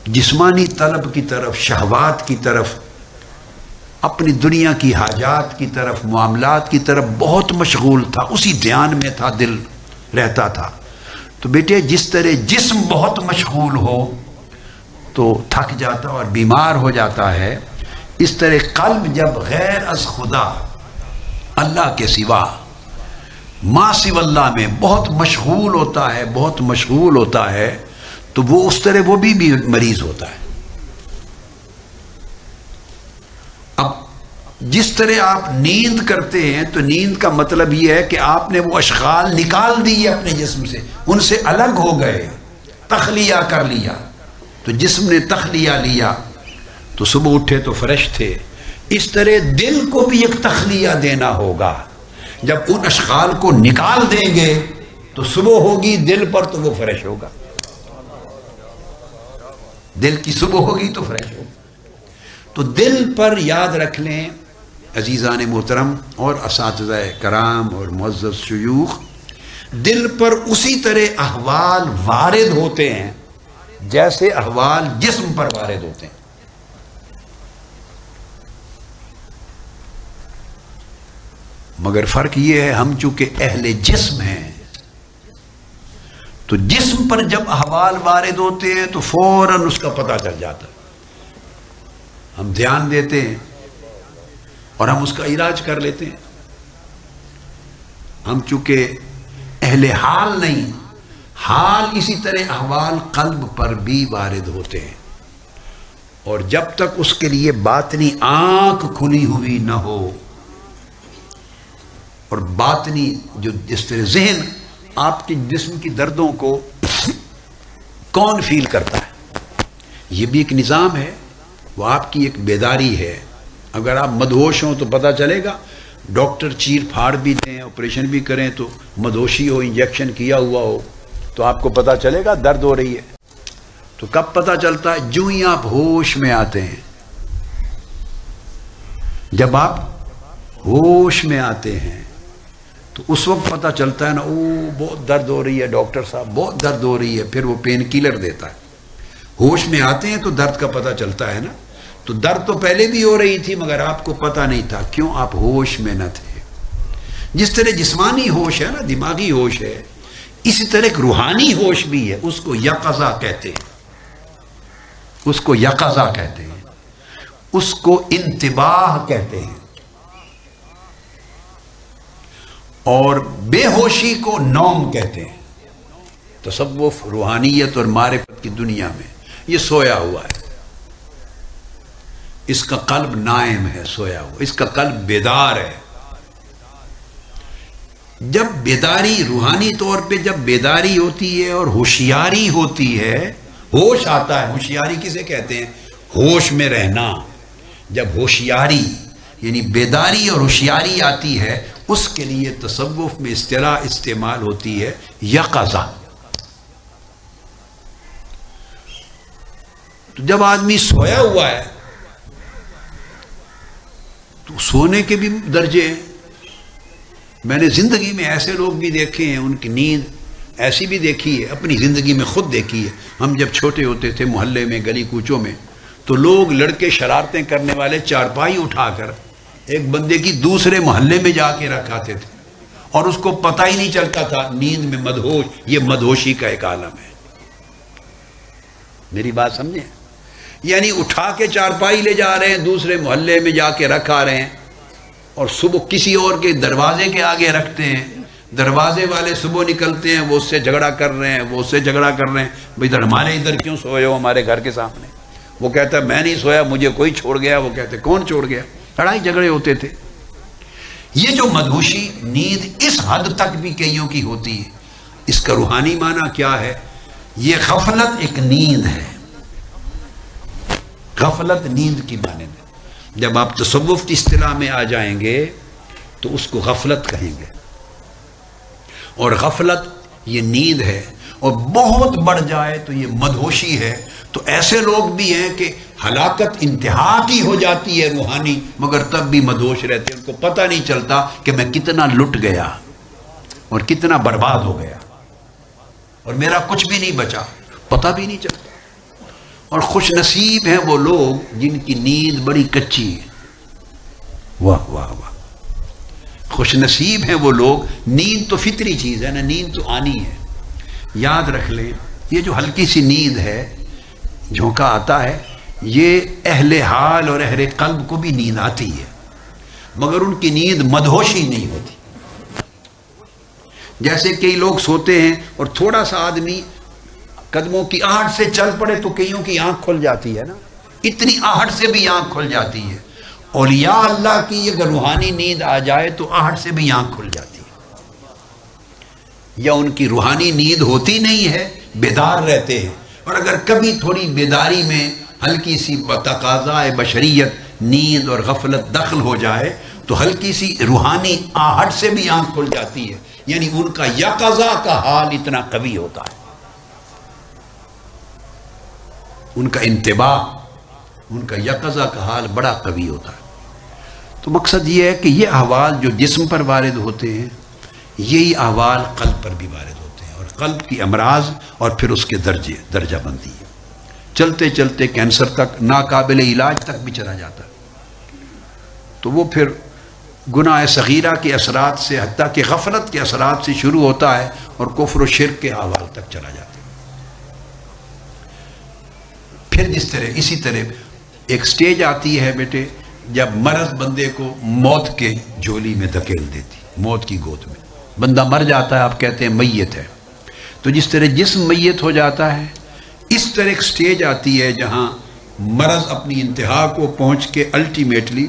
جسمانی طلب کی طرف، شہوات کی طرف، اپنی دنیا کی حاجات کی طرف، معاملات کی طرف بہت مشغول تھا. اسی دھیان میں تھا، دل رہتا تھا. تو بیٹے جس طرح جسم بہت مشغول ہو تو تھک جاتا اور بیمار ہو جاتا ہے، اس طرح قلب جب غیر از خدا، اللہ کے سوا، ما سوی اللہ میں بہت مشغول ہوتا ہے، بہت مشغول ہوتا ہے، تو وہ اس طرح وہ بھی مریض ہوتا ہے. اب جس طرح آپ نیند کرتے ہیں تو نیند کا مطلب یہ ہے کہ آپ نے وہ اشغال نکال دیے اپنے جسم سے، ان سے الگ ہو گئے، تخلیہ کر لیا. تو جسم نے تخلیہ لیا تو صبح اٹھے تو فریش تھے، اس طرح دل کو بھی ایک تخلیہ دینا ہوگا. جب ان اشغال کو نکال دیں گے تو صبح ہوگی دل پر تو وہ فریش ہوگا. دل کی صبح ہوگی تو فریش ہوگا. تو دل پر یاد رکھ لیں عزیزان محترم اور اساتذہ کرام اور معزز شیوخ، دل پر اسی طرح احوال وارد ہوتے ہیں جیسے احوال جسم پر وارد ہوتے ہیں. مگر فرق یہ ہے ہم چونکہ اہل جسم ہیں تو جسم پر جب احوال وارد ہوتے ہیں تو فوراً اس کا پتہ چل جاتا ہے. ہم دھیان دیتے ہیں اور ہم اس کا علاج کر لیتے ہیں. ہم چونکہ اہل حال نہیں، حال اسی طرح احوال قلب پر بھی وارد ہوتے ہیں، اور جب تک اس کے لیے باطنی آنکھ کھلی ہوئی نہ ہو، اور باطنی جو جس طرح ذہن آپ کے جسم کی دردوں کو کون فیل کرتا ہے، یہ بھی ایک نظام ہے، وہ آپ کی ایک بیداری ہے. اگر آپ مدہوش ہوں تو پتہ چلے گا، ڈاکٹر چیر پھاڑ بھی دیں آپریشن بھی کریں تو مدہوشی ہو، انجیکشن کیا ہوا ہو تو آپ کو پتہ چلے گا درد ہو رہی ہے. تو کب پتہ چلتا ہے؟ جو ہی آپ ہوش میں آتے ہیں. جب آپ ہوش میں آتے ہیں تو اس وقت پتہ چلتا ہے نا، او بہت درد ہو رہی ہے ڈاکٹر صاحب، بہت درد ہو رہی ہے. پھر وہ پین کلر دیتا ہے. ہوش میں آتے ہیں تو درد کا پتہ چلتا ہے نا. تو درد تو پہلے بھی ہو رہی تھی مگر آپ کو پتہ نہیں تھا. کیوں؟ آپ ہوش میں نہ تھے. جس طرح جسمانی ہوش ہے نا، دماغی ہوش ہے، اسی طرح ایک روحانی ہوش بھی ہے. اس کو یقظہ کہتے ہیں. اس کو یقظہ کہتے ہیں. اس کو انتباہ کہتے ہیں. اور بے ہوشی کو نوم کہتے ہیں. تصوف، روحانیت اور معرفت کی دنیا میں یہ سویا ہوا ہے. اس کا قلب نائم ہے، سویا ہوا. اس کا قلب بیدار ہے. جب بیداری روحانی طور پہ جب بیداری ہوتی ہے اور ہوشیاری ہوتی ہے، ہوش آتا ہے. ہوشیاری کسے کہتے ہیں؟ ہوش میں رہنا. جب ہوشیاری یعنی بیداری اور ہوشیاری آتی ہے، اس کے لیے تصوف میں اصطلاح استعمال ہوتی ہے یقظہ. تو جب آدمی سویا ہوا ہے تو سونے کے بھی درجے ہیں. میں نے زندگی میں ایسے لوگ بھی دیکھے ہیں، ان کی نیند ایسی بھی دیکھی ہے، اپنی زندگی میں خود دیکھی ہے. ہم جب چھوٹے ہوتے تھے محلے میں، گلی کوچوں میں، تو لوگ لڑکے شرارتیں کرنے والے چارپائی اٹھا کر ایک بندے کی دوسرے محلے میں جا کے رکھاتے تھے اور اس کو پتہ ہی نہیں چلتا تھا، نیند میں مدہوش. یہ مدہوشی کا ایک عالم ہے. میری بات سمجھیں؟ یعنی اٹھا کے چارپائی لے جا رہے ہیں، دوسرے محلے میں جا کے رکھا رہے ہیں، اور صبح کسی اور کے دروازے کے آگے رکھتے ہیں. دروازے والے صبح نکلتے ہیں، وہ اس سے جھگڑا کر رہے ہیں، وہ اس سے جھگڑا کر رہے ہیں، بھائی ہمارے ادھر کیوں سوئے ہو ہمارے گھر کے سامنے؟ وہ کہتا ہے میں نہیں سویا، مجھے کوئی چھوڑ گیا. وہ کہتے کون چھوڑ گیا؟ لڑائی جھگڑے ہوتے تھے. یہ جو مدہوشی نیند اس حد تک بھی کئیوں کی ہوتی ہے، اس کا روحانی معنی کیا ہے؟ یہ غفلت ایک نیند ہے. غفلت نیند کی معنی ہے. جب آپ تصوف کی اصطلاح میں آ جائیں گے تو اس کو غفلت کہیں گے، اور غفلت یہ نیند ہے، اور بہت بڑھ جائے تو یہ مدہوشی ہے. تو ایسے لوگ بھی ہیں کہ ہلاکت انتہا کی ہو جاتی ہے روحانی، مگر تب بھی مدہوش رہتے ہیں. ان کو پتہ نہیں چلتا کہ میں کتنا لٹ گیا اور کتنا برباد ہو گیا اور میرا کچھ بھی نہیں بچا، پتہ بھی نہیں چلتا. اور خوش نصیب ہیں وہ لوگ جن کی نیند بڑی کچی ہے. واہ واہ واہ. خوش نصیب ہیں وہ لوگ. نیند تو فطری چیز ہے نا، نیند تو آنی ہے. یاد رکھ لیں یہ جو ہلکی سی نیند ہے، جھونکا آتا ہے، یہ اہل حال اور اہل قلب کو بھی نیند آتی ہے، مگر ان کی نیند مدہوشی نہیں ہوتی. جیسے کئی لوگ سوتے ہیں اور تھوڑا سا آدمی قدموں کی آہٹ سے چل پڑے تو کئیوں کی آنکھ کھل جاتی ہے نا، اتنی آہٹ سے بھی آنکھ کھل جاتی ہے. اولیاء اللہ کی اگر روحانی نیند آ جائے تو آہٹ سے بھی آنکھ کھل جاتی ہے. یا ان کی روحانی نیند ہوتی نہیں ہے، بیدار رہتے ہیں. اور اگر کبھی تھوڑی بیداری میں ہلکی سی تقاضا بشریت نیند اور غفلت دخل ہو جائے تو ہلکی سی روحانی آہٹ سے بھی آنکھ کھل جاتی ہے، یعنی ان کا یقظہ کا حال اتنا قوی ہوتا ہے، ان کا انتباہ، ان کا یقظہ کا حال بڑا قوی ہوتا ہے۔ تو مقصد یہ ہے کہ یہ احوال جو جسم پر وارد ہوتے ہیں یہی احوال قلب پر بھی وارد ہوتے ہیں، اور قلب کی امراض اور پھر اس کے درجہ بندی ہے، چلتے چلتے کینسر تک، ناقابل علاج تک بھی چلا جاتا ہے۔ تو وہ پھر گناہ صغیرہ کے اثرات سے حتیٰ کہ غفلت کے اثرات سے شروع ہوتا ہے اور کفر و شرک کے احوال تک چلا جاتا ہے۔ پھر اسی طرح ایک سٹیج آتی ہے بیٹے جب مرض بندے کو موت کے جھولی میں دھکیل دیتی، موت کی گود میں بندہ مر جاتا ہے، آپ کہتے ہیں میت ہے۔ تو جس طرح جسم میت ہو جاتا ہے، اس طرح ایک سٹیج آتی ہے جہاں مرض اپنی انتہا کو پہنچ کے الٹیمیٹلی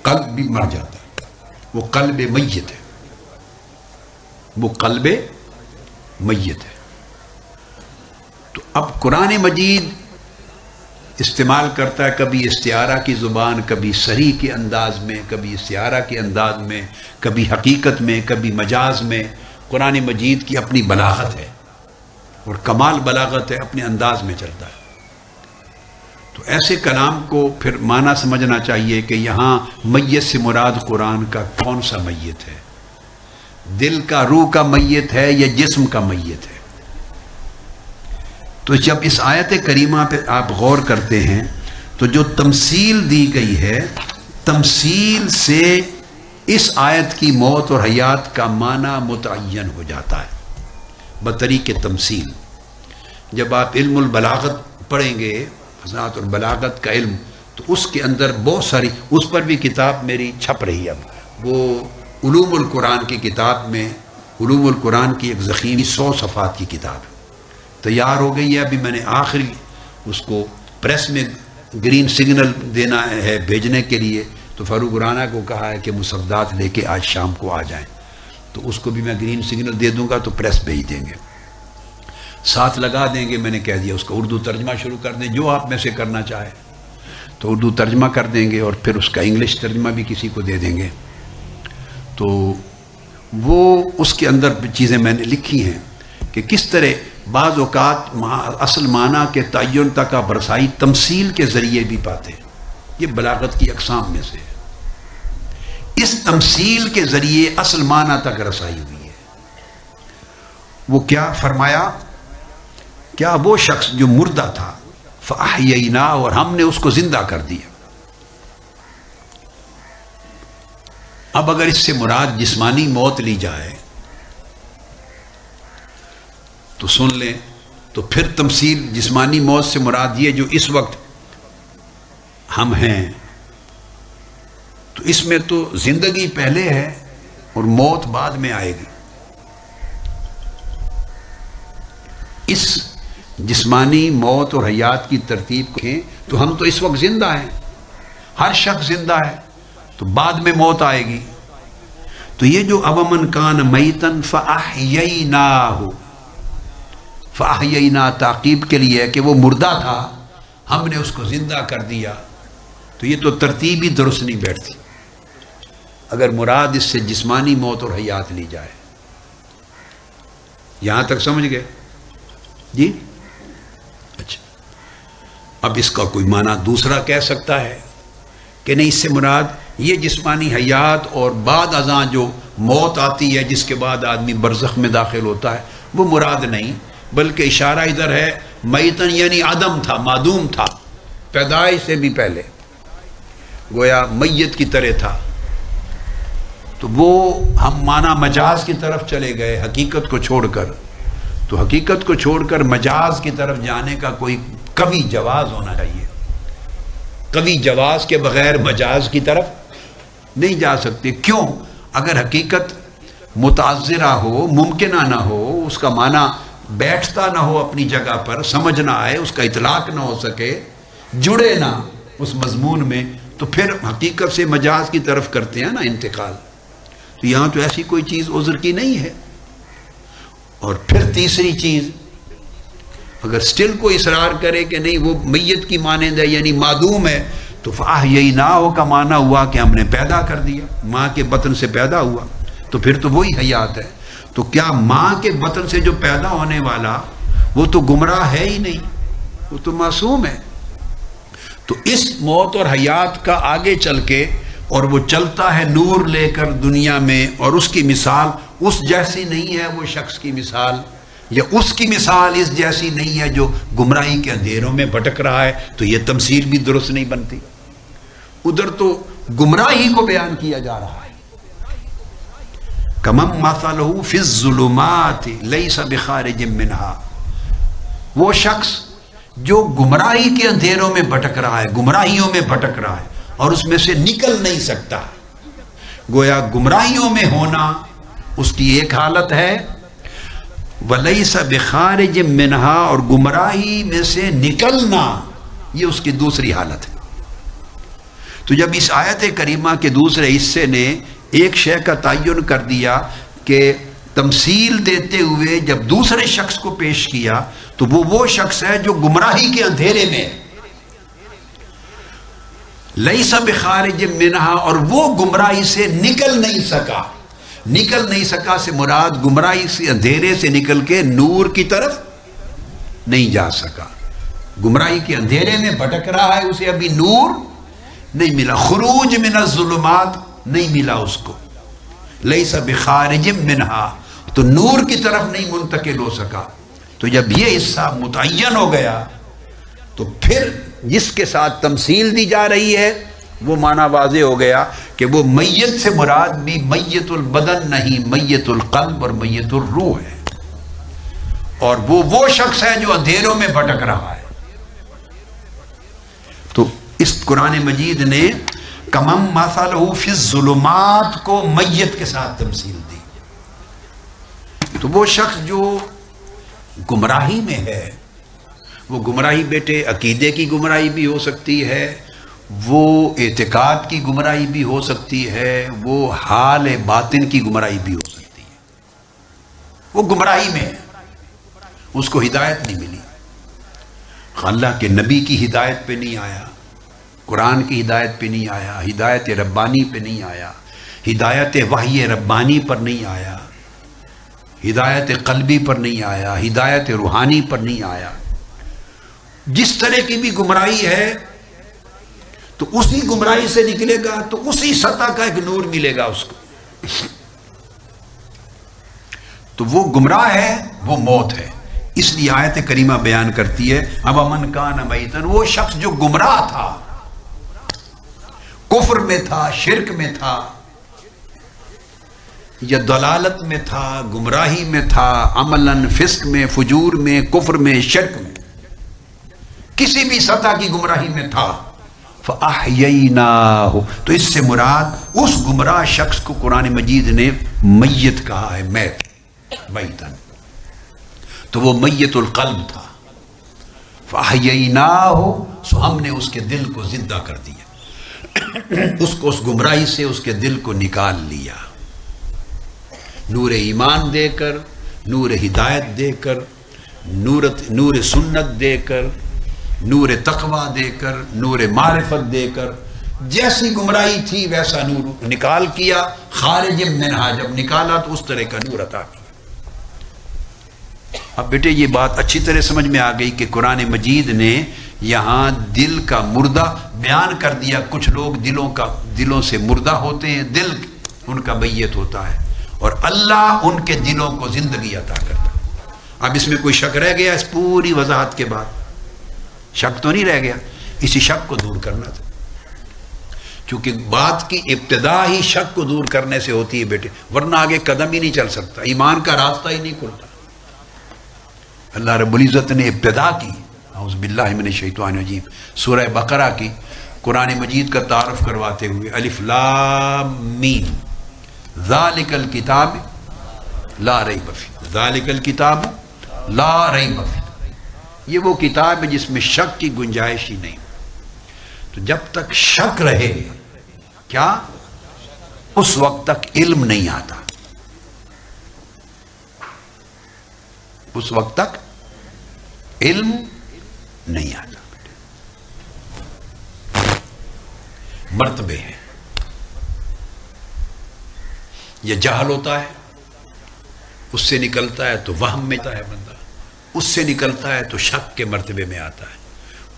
قلب بھی مر جاتا ہے، وہ قلب میت ہے، وہ قلب میت ہے۔ تو اب قرآن مجید استعمال کرتا ہے کبھی استعارہ کی زبان، کبھی صریح کے انداز میں، کبھی استعارہ کے انداز میں، کبھی حقیقت میں، کبھی مجاز میں۔ قرآن مجید کی اپنی بلاغت ہے اور کمال بلاغت ہے، اپنے انداز میں چلتا ہے۔ تو ایسے کلام کو پھر معنی سمجھنا چاہیے کہ یہاں میت سے مراد قرآن کا کون سا میت ہے، دل کا، روح کا میت ہے یا جسم کا میت ہے۔ تو جب اس آیت کریمہ پہ آپ غور کرتے ہیں تو جو تمثیل دی گئی ہے، تمثیل سے اس آیت کی موت اور حیات کا معنی متعین ہو جاتا ہے بطریق تمثیل۔ جب آپ علم البلاغت پڑھیں گے، فصاحت اور بلاغت کا علم، تو اس کے اندر بہت ساری، اس پر بھی کتاب میری چھپ رہی ہے اب، وہ علوم القرآن کی کتاب میں، علوم القرآن کی ایک ضخیم 100 صفحات کی کتاب تیار ہو گئی ہے۔ ابھی میں نے آخری اس کو پریس میں گرین سگنل دینا ہے بھیجنے کے لیے، تو فاروق رانا کو کہا ہے کہ مصودات لے کے آج شام کو آ جائیں، تو اس کو بھی میں گرین سگنل دے دوں گا تو پریس بھیج دیں گے، ساتھ لگا دیں گے۔ میں نے کہہ دیا اس کا اردو ترجمہ شروع کر دیں، جو آپ میں سے کرنا چاہے تو اردو ترجمہ کر دیں گے، اور پھر اس کا انگلش ترجمہ بھی کسی کو دے دیں گے۔ تو وہ اس کے اندر چیزیں میں نے لکھی ہیں کہ کس طرح بعض اوقات اصل معنی کے تعین تک آپ رسائی تمثیل کے ذریعے بھی پاتے ہیں، یہ بلاغت کی اقسام میں سے ہے۔ اس تمثیل کے ذریعے اصل معنی تک رسائی ہوئی ہے۔ وہ کیا فرمایا؟ کیا وہ شخص جو مردہ تھا فَأَحْيَيْنَا، اور ہم نے اس کو زندہ کر دیا۔ اب اگر اس سے مراد جسمانی موت لی جائے تو سن لیں، تو پھر تمثیل جسمانی موت سے مراد یہ جو اس وقت ہم ہیں، تو اس میں تو زندگی پہلے ہے اور موت بعد میں آئے گی۔ اس جسمانی موت اور حیات کی ترتیب کو تو ہم تو اس وقت زندہ ہیں، ہر شخص زندہ ہے، تو بعد میں موت آئے گی۔ تو یہ جو اومن کان میتن فاحییناہ، فاحیینا تعقیب کے لیے ہے کہ وہ مردہ تھا، ہم نے اس کو زندہ کر دیا، تو یہ تو ترتیب ہی درست نہیں بیٹھتی اگر مراد اس سے جسمانی موت اور حیات لی جائے۔ یہاں تک سمجھ گئے جی؟ اچھا، اب اس کا کوئی معنی دوسرا کہہ سکتا ہے کہ نہیں، اس سے مراد یہ جسمانی حیات اور بعد ازاں جو موت آتی ہے جس کے بعد آدمی برزخ میں داخل ہوتا ہے وہ مراد نہیں، بلکہ اشارہ ادھر ہے میتن یعنی عدم تھا، معدوم تھا، پیدائش سے بھی پہلے گویا میت کی طرح تھا۔ تو وہ ہم معنی مجاز کی طرف چلے گئے حقیقت کو چھوڑ کر، تو حقیقت کو چھوڑ کر مجاز کی طرف جانے کا کوئی قوی جواز ہونا چاہیے۔ قوی جواز کے بغیر مجاز کی طرف نہیں جا سکتے۔ کیوں؟ اگر حقیقت متعذرہ ہو، ممکنہ نہ ہو، اس کا معنی بیٹھتا نہ ہو اپنی جگہ پر، سمجھ نہ آئے، اس کا اطلاق نہ ہو سکے، جڑے نہ اس مضمون میں، تو پھر حقیقت سے مجاز کی طرف کرتے ہیں نا انتقال۔ تو یہاں تو ایسی کوئی چیز عذر کی نہیں ہے۔ اور پھر تیسری چیز، اگر سٹل کو اصرار کرے کہ نہیں وہ میت کی مانند ہے یعنی معدوم ہے، تو فَأَحْيَيْنَاهُ کا معنی ہوا کہ ہم نے پیدا کر دیا، ماں کے بطن سے پیدا ہوا، تو پھر تو وہی حیات ہے۔ تو کیا ماں کے بطن سے جو پیدا ہونے والا وہ تو گمراہ ہے ہی نہیں، وہ تو معصوم ہے۔ تو اس موت اور حیات کا آگے چل کے، اور وہ چلتا ہے نور لے کر دنیا میں، اور اس کی مثال اس جیسی نہیں ہے وہ شخص کی مثال، یا اس کی مثال اس جیسی نہیں ہے جو گمراہی کے اندھیروں میں بھٹک رہا ہے، تو یہ تمثیل بھی درست نہیں بنتی۔ ادھر تو گمراہی کو بیان کیا جا رہا ہے، کمم مثلہ فی الظلمات لیس بخارج منہا، وہ شخص جو گمراہی کے اندھیروں میں بھٹک رہا ہے، گمراہیوں میں بھٹک رہا ہے اور اس میں سے نکل نہیں سکتا۔ گویا گمراہیوں میں ہونا اس کی ایک حالت ہے، وَلَيْسَ بِخَارِجٍ مِّنْهَا، اور گمراہی میں سے نکلنا یہ اس کی دوسری حالت ہے۔ تو جب اس آیت کریمہ کے دوسرے حصے نے ایک شے کا تعین کر دیا کہ تمثیل دیتے ہوئے جب دوسرے شخص کو پیش کیا تو وہ شخص ہے جو گمراہی کے اندھیرے میں ہے، لیس بخارج منہا، اور وہ گمراہی سے نکل نہیں سکا۔ نکل نہیں سکا سے مراد گمراہی سے اندھیرے سے نکل کے نور کی طرف نہیں جا سکا، گمراہی کے اندھیرے میں بھٹک رہا ہے، اسے ابھی نور نہیں ملا، خروج من الظلمات نہیں ملا اس کو، لیس بخارج منہا، تو نور کی طرف نہیں منتقل ہو سکا۔ تو جب یہ حصہ متعین ہو گیا تو پھر جس کے ساتھ تمثیل دی جا رہی ہے وہ معنی واضح ہو گیا کہ وہ میت سے مراد بھی میت البدن نہیں، میت القلب اور میت الروح ہے، اور وہ شخص ہے جو اندھیروں میں بھٹک رہا ہے۔ تو اس قرآن مجید نے کمم مثلہ فی الظلمات کو میت کے ساتھ تمثیل دی۔ تو وہ شخص جو گمراہی میں ہے، وہ گمراہی بیٹے عقیدے کی گمراہی بھی ہو سکتی ہے، وہ اعتقاد کی گمراہی بھی ہو سکتی ہے، وہ حال باطن کی گمراہی بھی ہو سکتی ہے۔ وہ گمراہی میں ہے، اس کو ہدایت نہیں ملی، اللہ کے نبی کی ہدایت پہ نہیں آیا، قرآن کی ہدایت پہ نہیں آیا، ہدایت ربانی پہ نہیں آیا، ہدایت وحی ربانی پر نہیں آیا، ہدایت قلبی پر نہیں آیا، ہدایت روحانی پر نہیں آیا۔ جس طرح کی بھی گمراہی ہے تو اسی گمراہی سے نکلے گا تو اسی سطح کا ایک نور ملے گا اس کو۔ تو وہ گمراہ ہے، وہ موت ہے۔ اس لیے آیت کریمہ بیان کرتی ہے اب امن کان میتن، وہ شخص جو گمراہ تھا، کفر میں تھا، شرک میں تھا، یا دلالت میں تھا، گمراہی میں تھا، عملاً فسق میں، فجور میں، کفر میں، شرک میں، کسی بھی سطح کی گمراہی میں تھا، فَأَحْيَيْنَاهُ، تو اس سے مراد اس گمراہ شخص کو قرآن مجید نے میت کہا ہے، میتن، تو وہ میت القلب تھا۔ فَأَحْيَيْنَاهُ، سو ہم نے اس کے دل کو زندہ کر دیا، اس کو اس گمراہی سے اس کے دل کو نکال لیا، نور ایمان دے کر، نور ہدایت دے کر، نور سنت دے کر، نور تقوی دے کر، نور معرفت دے کر، جیسی گمراہی تھی ویسا نور نکال کیا، خارج منہا، جب نکالا تو اس طرح کا نور عطا کیا۔ اب بیٹے یہ بات اچھی طرح سمجھ میں آ گئی کہ قرآن مجید نے یہاں دل کا مردہ بیان کر دیا۔ کچھ لوگ دلوں سے مردہ ہوتے ہیں، دل ان کا میت ہوتا ہے، اور اللہ ان کے دلوں کو زندگی عطا کرتا ہے۔ اب اس میں کوئی شک رہ گیا؟ اس پوری وضاحت کے بعد شک تو نہیں رہ گیا، اسی شک کو دور کرنا تھا، چونکہ بات کی ابتدا ہی شک کو دور کرنے سے ہوتی ہے بیٹے، ورنہ آگے قدم ہی نہیں چل سکتا، ایمان کا راستہ ہی نہیں کھلتا۔ اللہ رب العزت نے ابتدا کی، اعوذ باللہ من الشیطان الرجیم، سورہ بقرہ کی قرآن مجید کا تعارف کرواتے ہوئے، الف لام میم، ذالک الکتاب لا ریب فیہ، ذالک الکتاب لا ریب فیہ، یہ وہ کتاب ہے جس میں شک کی گنجائش ہی نہیں۔ تو جب تک شک رہے کیا، اس وقت تک علم نہیں آتا، اس وقت تک علم نہیں آتا۔ مرتبے ہیں. یہ جہل ہوتا ہے، اس سے نکلتا ہے تو وہم میں آتا ہے بندہ، اس سے نکلتا ہے تو شک کے مرتبے میں آتا ہے،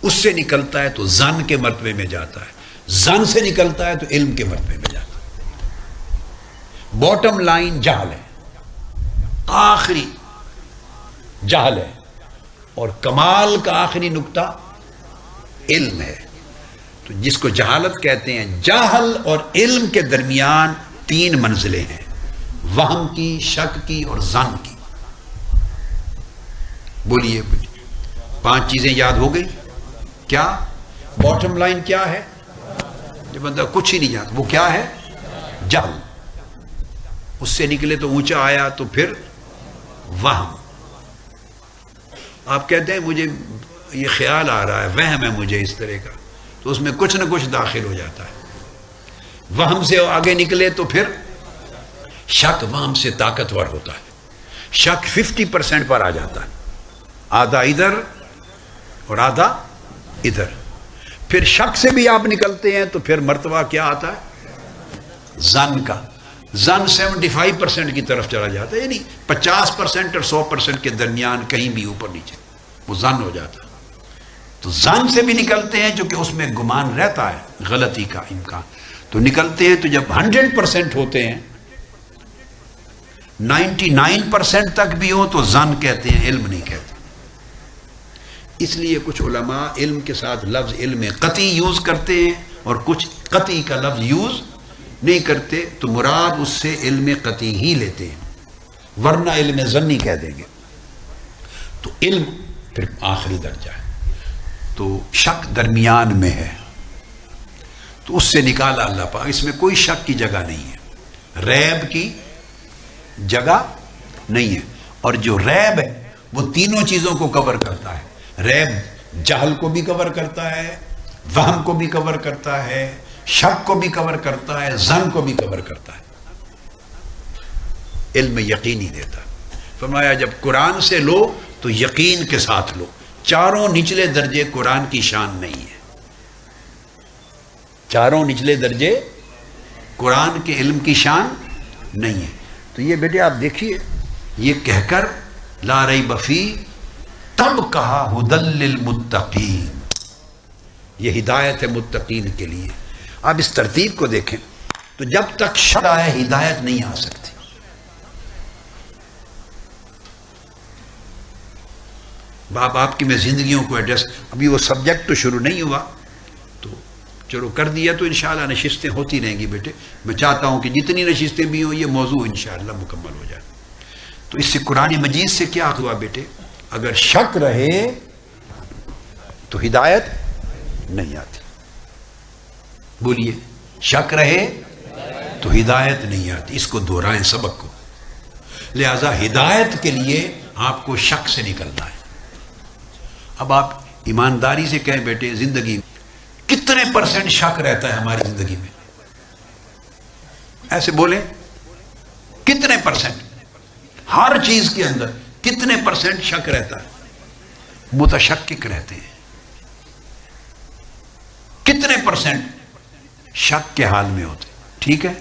اس سے نکلتا ہے تو ظن کے مرتبے میں جاتا ہے، ظن سے نکلتا ہے تو علم کے مرتبے میں جاتا ہے. باٹم لائن جہل ہے، آخری جہل ہے، اور کمال کا آخری نقطہ علم ہے. تو جس کو جہالت کہتے ہیں، جہل اور علم کے درمیان 3 منزلیں ہیں، وہم کی، شک کی اور ظن کی. بولیے 5 چیزیں یاد ہو گئی. کیا باٹم لائن کیا ہے؟ جو بندہ کچھ ہی نہیں جانتا وہ کیا ہے؟ جہل. اس سے نکلے تو اونچا آیا تو پھر وہم. آپ کہتے ہیں مجھے یہ خیال آ رہا ہے، وہم ہے مجھے اس طرح کا، تو اس میں کچھ نہ کچھ داخل ہو جاتا ہے. وہم سے آگے نکلے تو پھر شک وہم سے طاقتور ہوتا ہے. شک 50% پر آ جاتا ہے، آدھا ادھر اور آدھا ادھر. پھر شک سے بھی آپ نکلتے ہیں تو پھر مرتبہ کیا آتا ہے؟ ظن کا. ظن 75% کی طرف چلا جاتا ہے، یعنی 50% اور 100% کے درمیان کہیں بھی اوپر نیچے وہ ظن ہو جاتا ہے. تو ظن سے بھی نکلتے ہیں چونکہ اس میں گمان رہتا ہے غلطی کا امکان. تو نکلتے ہیں تو جب 100% ہوتے ہیں، 99% تک بھی ہو تو ظن کہتے ہیں، علم نہیں کہتے. اس لیے کچھ علماء علم کے ساتھ لفظ علم قطعی یوز کرتے ہیں اور کچھ قطعی کا لفظ یوز نہیں کرتے، تو مراد اس سے علم قطعی ہی لیتے ہیں، ورنہ علم ظنی کہہ دیں گے. تو علم پھر آخری درجہ ہے. تو شک درمیان میں ہے، تو اس سے نکالا اللہ پاک. اس میں کوئی شک کی جگہ نہیں ہے، ریب کی جگہ نہیں ہے. اور جو ریب ہے وہ تینوں چیزوں کو کور کرتا ہے. ریب جہل کو بھی کور کرتا ہے، وہم کو بھی کور کرتا ہے، شک کو بھی کور کرتا ہے، ظن کو بھی کور کرتا ہے. علم یقینی دیتا ہے. فرمایا جب قرآن سے لو تو یقین کے ساتھ لو. چاروں نچلے درجے قرآن کی شان نہیں ہے. چاروں نچلے درجے قرآن کے علم کی شان نہیں ہے. تو یہ بیٹے آپ دیکھیے، یہ کہہ کر لا ریب فیہ، تب کہا ھدی للمتقین، یہ ہدایت ہے متقین کے لیے. آپ اس ترتیب کو دیکھیں تو جب تک شک آئے ہدایت نہیں آ سکتی. باپ آپ کی میں زندگیوں کو ایڈریس، ابھی وہ سبجیکٹ تو شروع نہیں ہوا، تو چلو کر دیا تو انشاءاللہ نشستیں ہوتی رہیں گی بیٹے. میں چاہتا ہوں کہ جتنی نشستیں بھی ہوں یہ موضوع انشاءاللہ مکمل ہو جائے. تو اس سے قرآن مجید سے کیا ہوا بیٹے؟ اگر شک رہے تو ہدایت نہیں آتی. بولیے، شک رہے تو ہدایت نہیں آتی. اس کو دہرائیں سبق کو. لہذا ہدایت کے لیے آپ کو شک سے نکلنا ہے. اب آپ ایمانداری سے کہیں بیٹے زندگی کتنے % شک رہتا ہے ہماری زندگی میں؟ ایسے بولیں کتنے %؟ ہر چیز کے اندر کتنے % شک رہتا ہے؟ متشکک رہتے ہیں. کتنے % شک کے حال میں ہوتے؟ ٹھیک ہے.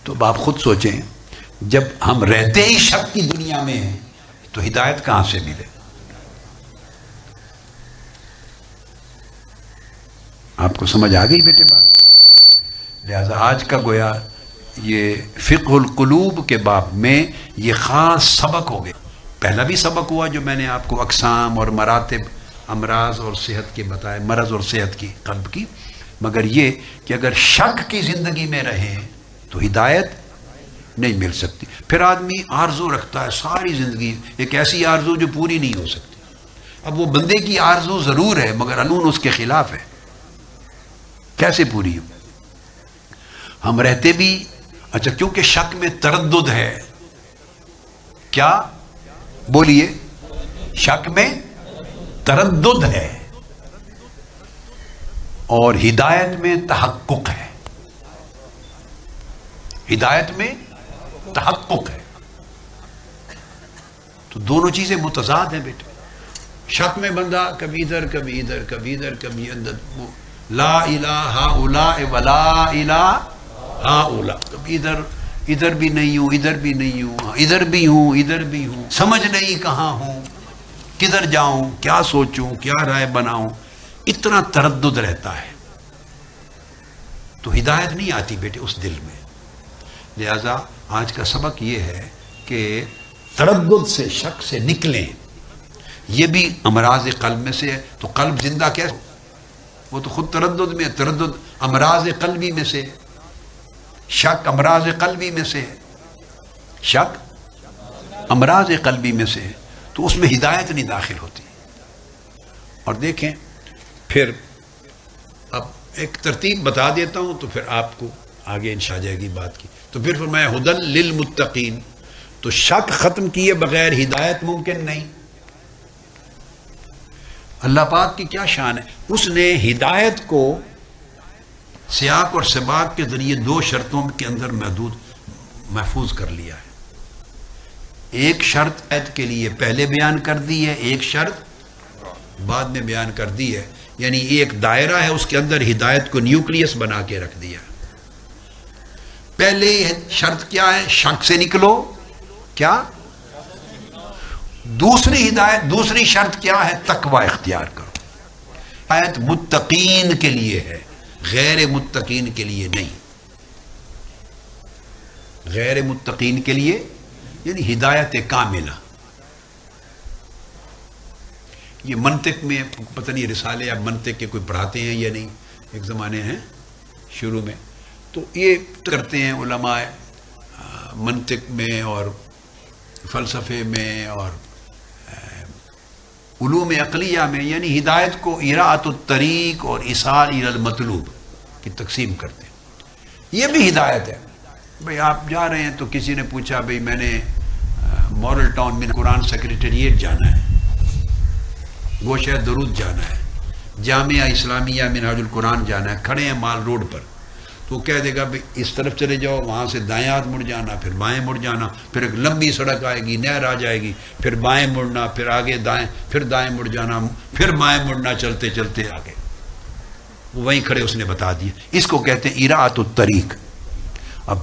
تو آپ خود سوچیں، جب ہم رہتے ہی شک کی دنیا میں ہیں تو ہدایت کہاں سے ملے؟ آپ کو سمجھ آ گئی بیٹے بات؟ لہذا آج کا گویا یہ فقہ القلوب کے باب میں یہ خاص سبق ہو گئے. پہلا بھی سبق ہوا جو میں نے آپ کو اقسام اور مراتب امراض اور صحت کے بتائے، مرض اور صحت کی قلب کی. مگر یہ کہ اگر شک کی زندگی میں رہے تو ہدایت نہیں مل سکتی. پھر آدمی آرزو رکھتا ہے ساری زندگی، ایک ایسی آرزو جو پوری نہیں ہو سکتی. اب وہ بندے کی آرزو ضرور ہے مگر قانون اس کے خلاف ہے. کیسے پوری ہو؟ ہم رہتے بھی اچھا کیونکہ شک میں تردد ہے. کیا بولیے؟ شک میں تردد ہے اور ہدایت میں تحقق ہے. ہدایت میں تحقق ہے. تو دونوں چیزیں متضاد ہیں بیٹے. شک میں بندہ کبھی ادھر کبھی ادھر کبھی ادھر کبھی اندر لا الہ ہؤلاء ولا الہ ہؤلاء. ادھر بھی نہیں ہوں، ادھر بھی نہیں ہوں، ادھر بھی ہوں، ادھر بھی ہوں، سمجھ نہیں کہاں ہوں، کدھر جاؤں، کیا سوچوں، کیا رائے بناؤں، اتنا تردد رہتا ہے. تو ہدایت نہیں آتی بیٹے اس دل میں. لہذا آج کا سبق یہ ہے کہ تردد سے، شک سے نکلیں. یہ بھی امراض قلب میں سے ہے. تو قلب زندہ کیسے؟ وہ تو خود تردد میں ہے. تردد امراض قلبی میں سے ہے. شک امراض قلبی میں سے ہے. شک امراض قلبی میں سے ہے. تو اس میں ہدایت نہیں داخل ہوتی. اور دیکھیں پھر اب ایک ترتیب بتا دیتا ہوں تو پھر آپ کو آگے انشاء جائے گی بات کی. تو پھر فرمایا ہدی للمتقین. تو شک ختم کیے بغیر ہدایت ممکن نہیں. اللہ پاک کی کیا شان ہے، اس نے ہدایت کو سیاق اور سباق کے ذریعے 2 شرطوں کے اندر محفوظ کر لیا ہے. ایک شرط ہدایت کے لیے پہلے بیان کر دی ہے، ایک شرط بعد میں بیان کر دی ہے. یعنی ایک دائرہ ہے، اس کے اندر ہدایت کو نیوکلیس بنا کے رکھ دیا. پہلے شرط کیا ہے؟ شک سے نکلو. کیا؟ دوسری شرط کیا ہے؟ تقوی اختیار کرو. ہدایت متقین کے لیے ہے، غیر متقین کے لیے نہیں. غیر متقین کے لیے یعنی ہدایت کاملہ. یہ منطق میں پتہ نہیں رسالے یا منطق کے کوئی پڑھاتے ہیں یا نہیں، ایک زمانے ہیں شروع میں، تو یہ کرتے ہیں علماء منطق میں اور فلسفے میں اور علوم عقلیہ میں، یعنی ہدایت کو اراۃ الطریق اور ایصال الی المطلوب کی تقسیم کرتے ہیں. یہ بھی ہدایت ہے. بھئی آپ جا رہے ہیں تو کسی نے پوچھا بھئی میں نے مورل ٹاؤن میں قرآن سیکریٹریٹ جانا ہے، گوشہ درود جانا ہے، جامعہ اسلامیہ منہاج القرآن جانا ہے، کھڑے ہیں مال روڈ پر، تو وہ کہہ دے گا بھئی اس طرف چلے جاؤ، وہاں سے دائیں ہاتھ مڑ جانا، پھر بائیں مڑ جانا، پھر ایک لمبی سڑک آئے گی، نہر آ جائے گی، پھر بائیں مڑنا، پھر آگے دائیں، پھر دائیں مڑ جانا، پھر بائیں مڑنا، چلتے چلتے آگے. وہ وہیں کھڑے اس نے بتا دیا. اس کو کہتے ہیں اراۃ الطریق. اب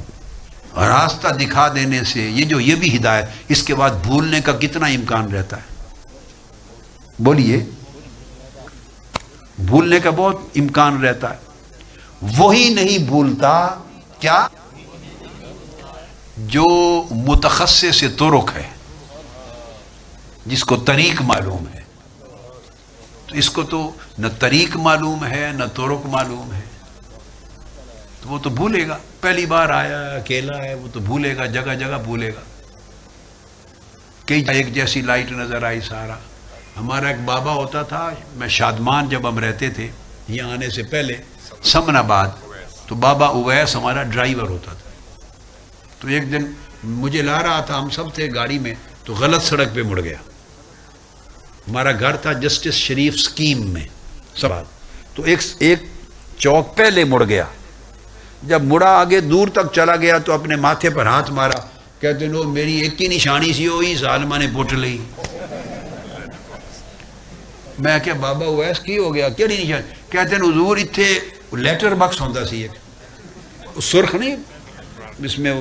راستہ دکھا دینے سے یہ بھی ہدایت. اس کے بعد بھولنے کا کتنا امکان رہتا ہے؟ بولیے. بھولنے کا بہت امکان رہتا ہے. وہی نہیں بھولتا کیا؟ جو متخصص طرق ہے، جس کو طریق معلوم ہے. تو اس کو تو نہ طریق معلوم ہے نہ طرق معلوم ہے، تو وہ تو بھولے گا. پہلی بار آیا اکیلا ہے، وہ تو بھولے گا، جگہ جگہ بھولے گا. کئی ایک جیسی لائٹ نظر آئی سارا. ہمارا ایک بابا ہوتا تھا، میں شادمان جب ہم رہتے تھے یہاں آنے سے پہلے سمن آباد، تو بابا اویس ہمارا ڈرائیور ہوتا تھا. تو ایک دن مجھے لا رہا تھا، ہم سب تھے گاڑی میں، تو غلط سڑک پہ مڑ گیا. ہمارا گھر تھا جسٹس شریف سکیم میں سب، تو ایک چوک پہلے مڑ گیا. جب مڑا آگے دور تک چلا گیا تو اپنے ماتھے پر ہاتھ مارا، کہتے نو میری ایک ہی نشانی سی ہوئی، ظالمہ نے پٹ لی. میں کہ بابا اویس کی ہو گیا؟ کیڑی نشانی؟ کہتے ہیں حضور اتھے لیٹر باکس ہوتا سی ایک سرخ نہیں، اس میں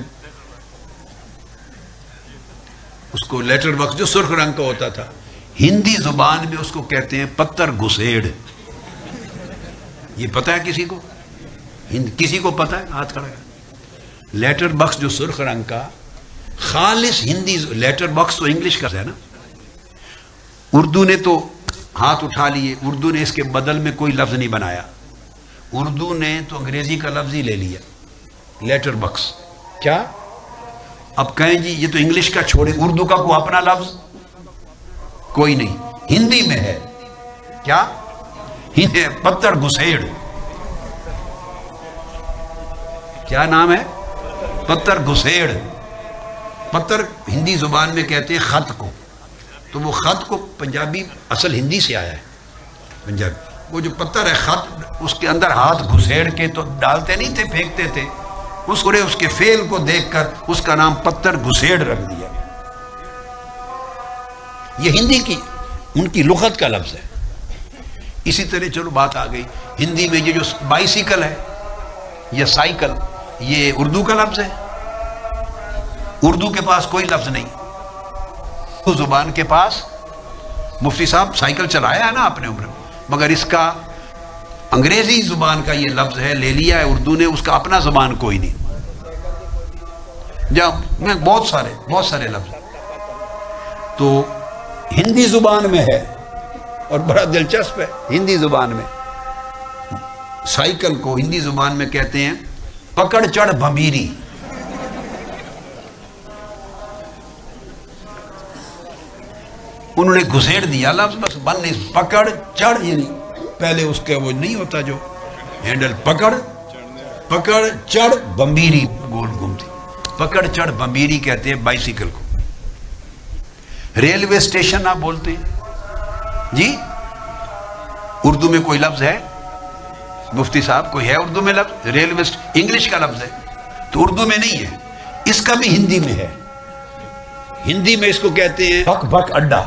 اس کو لیٹر باکس جو سرخ رنگ کا ہوتا تھا، ہندی زبان میں اس کو کہتے ہیں پتر گھسیڑ. یہ پتہ ہے کسی کو؟ کسی کو پتہ ہے؟ ہاتھ کھڑا ہے. لیٹر باکس جو سرخ رنگ کا، خالص ہندی. لیٹر باکس تو انگلش کا ہے نا، اردو نے تو ہاتھ اٹھا لیے، اردو نے اس کے بدل میں کوئی لفظ نہیں بنایا. اردو نے تو انگریزی کا لفظ ہی لے لیا، لیٹر باکس. کیا اب کہیں جی یہ تو انگلش کا چھوڑے، اردو کا کوئی اپنا لفظ کوئی نہیں. ہندی میں ہے کیا؟ پتر گھسیڑ. کیا نام ہے؟ پتر گھسیڑ. پتر ہندی زبان میں کہتے ہیں خط کو. تو وہ خط کو پنجابی اصل ہندی سے آیا ہے پنجابی. وہ جو پتر ہے خط، اس کے اندر ہاتھ گھسیڑ کے تو ڈالتے نہیں تھے، پھینکتے تھے. اس کے فعل کو دیکھ کر اس کا نام پتر گھسیڑ رکھ دیا. یہ ہندی کی ان کی لغت کا لفظ ہے. اسی طرح چلو بات آ گئی ہندی میں یہ جو بائیسیکل ہے یا سائیکل، یہ اردو کا لفظ ہے؟ اردو کے پاس کوئی لفظ نہیں، اردو زبان کے پاس مفتی صاحب سائیکل چلایا ہے نا اپنے عمر میں، مگر اس کا انگریزی زبان کا یہ لفظ ہے، لے لیا ہے اردو نے، اس کا اپنا زبان کوئی نہیں۔ جب میں بہت سارے لفظ تو ہندی زبان میں ہے، اور بڑا دلچسپ ہے ہندی زبان میں سائیکل کو ہندی زبان میں کہتے ہیں پکڑ چڑھ بھمیری۔ انہوں نے گھسیڑ دیا لفظ، بس بن نہیں، پکڑ چڑھ، یعنی پہلے اس کے وہ نہیں ہوتا جو ہینڈل، پکڑ چڑھ بمبیری، گول گھومتی، پکڑ چڑھ بمبیری کہتے ہیں بائیسیکل کو۔ ریلوے اسٹیشن آپ بولتے ہیں جی، اردو میں کوئی لفظ ہے مفتی صاحب؟ کوئی ہے اردو میں لفظ؟ ریلوے انگلش کا لفظ ہے تو اردو میں نہیں ہے، اس کا بھی ہندی میں ہے۔ ہندی میں اس کو کہتے ہیں بھک بھک اڈا،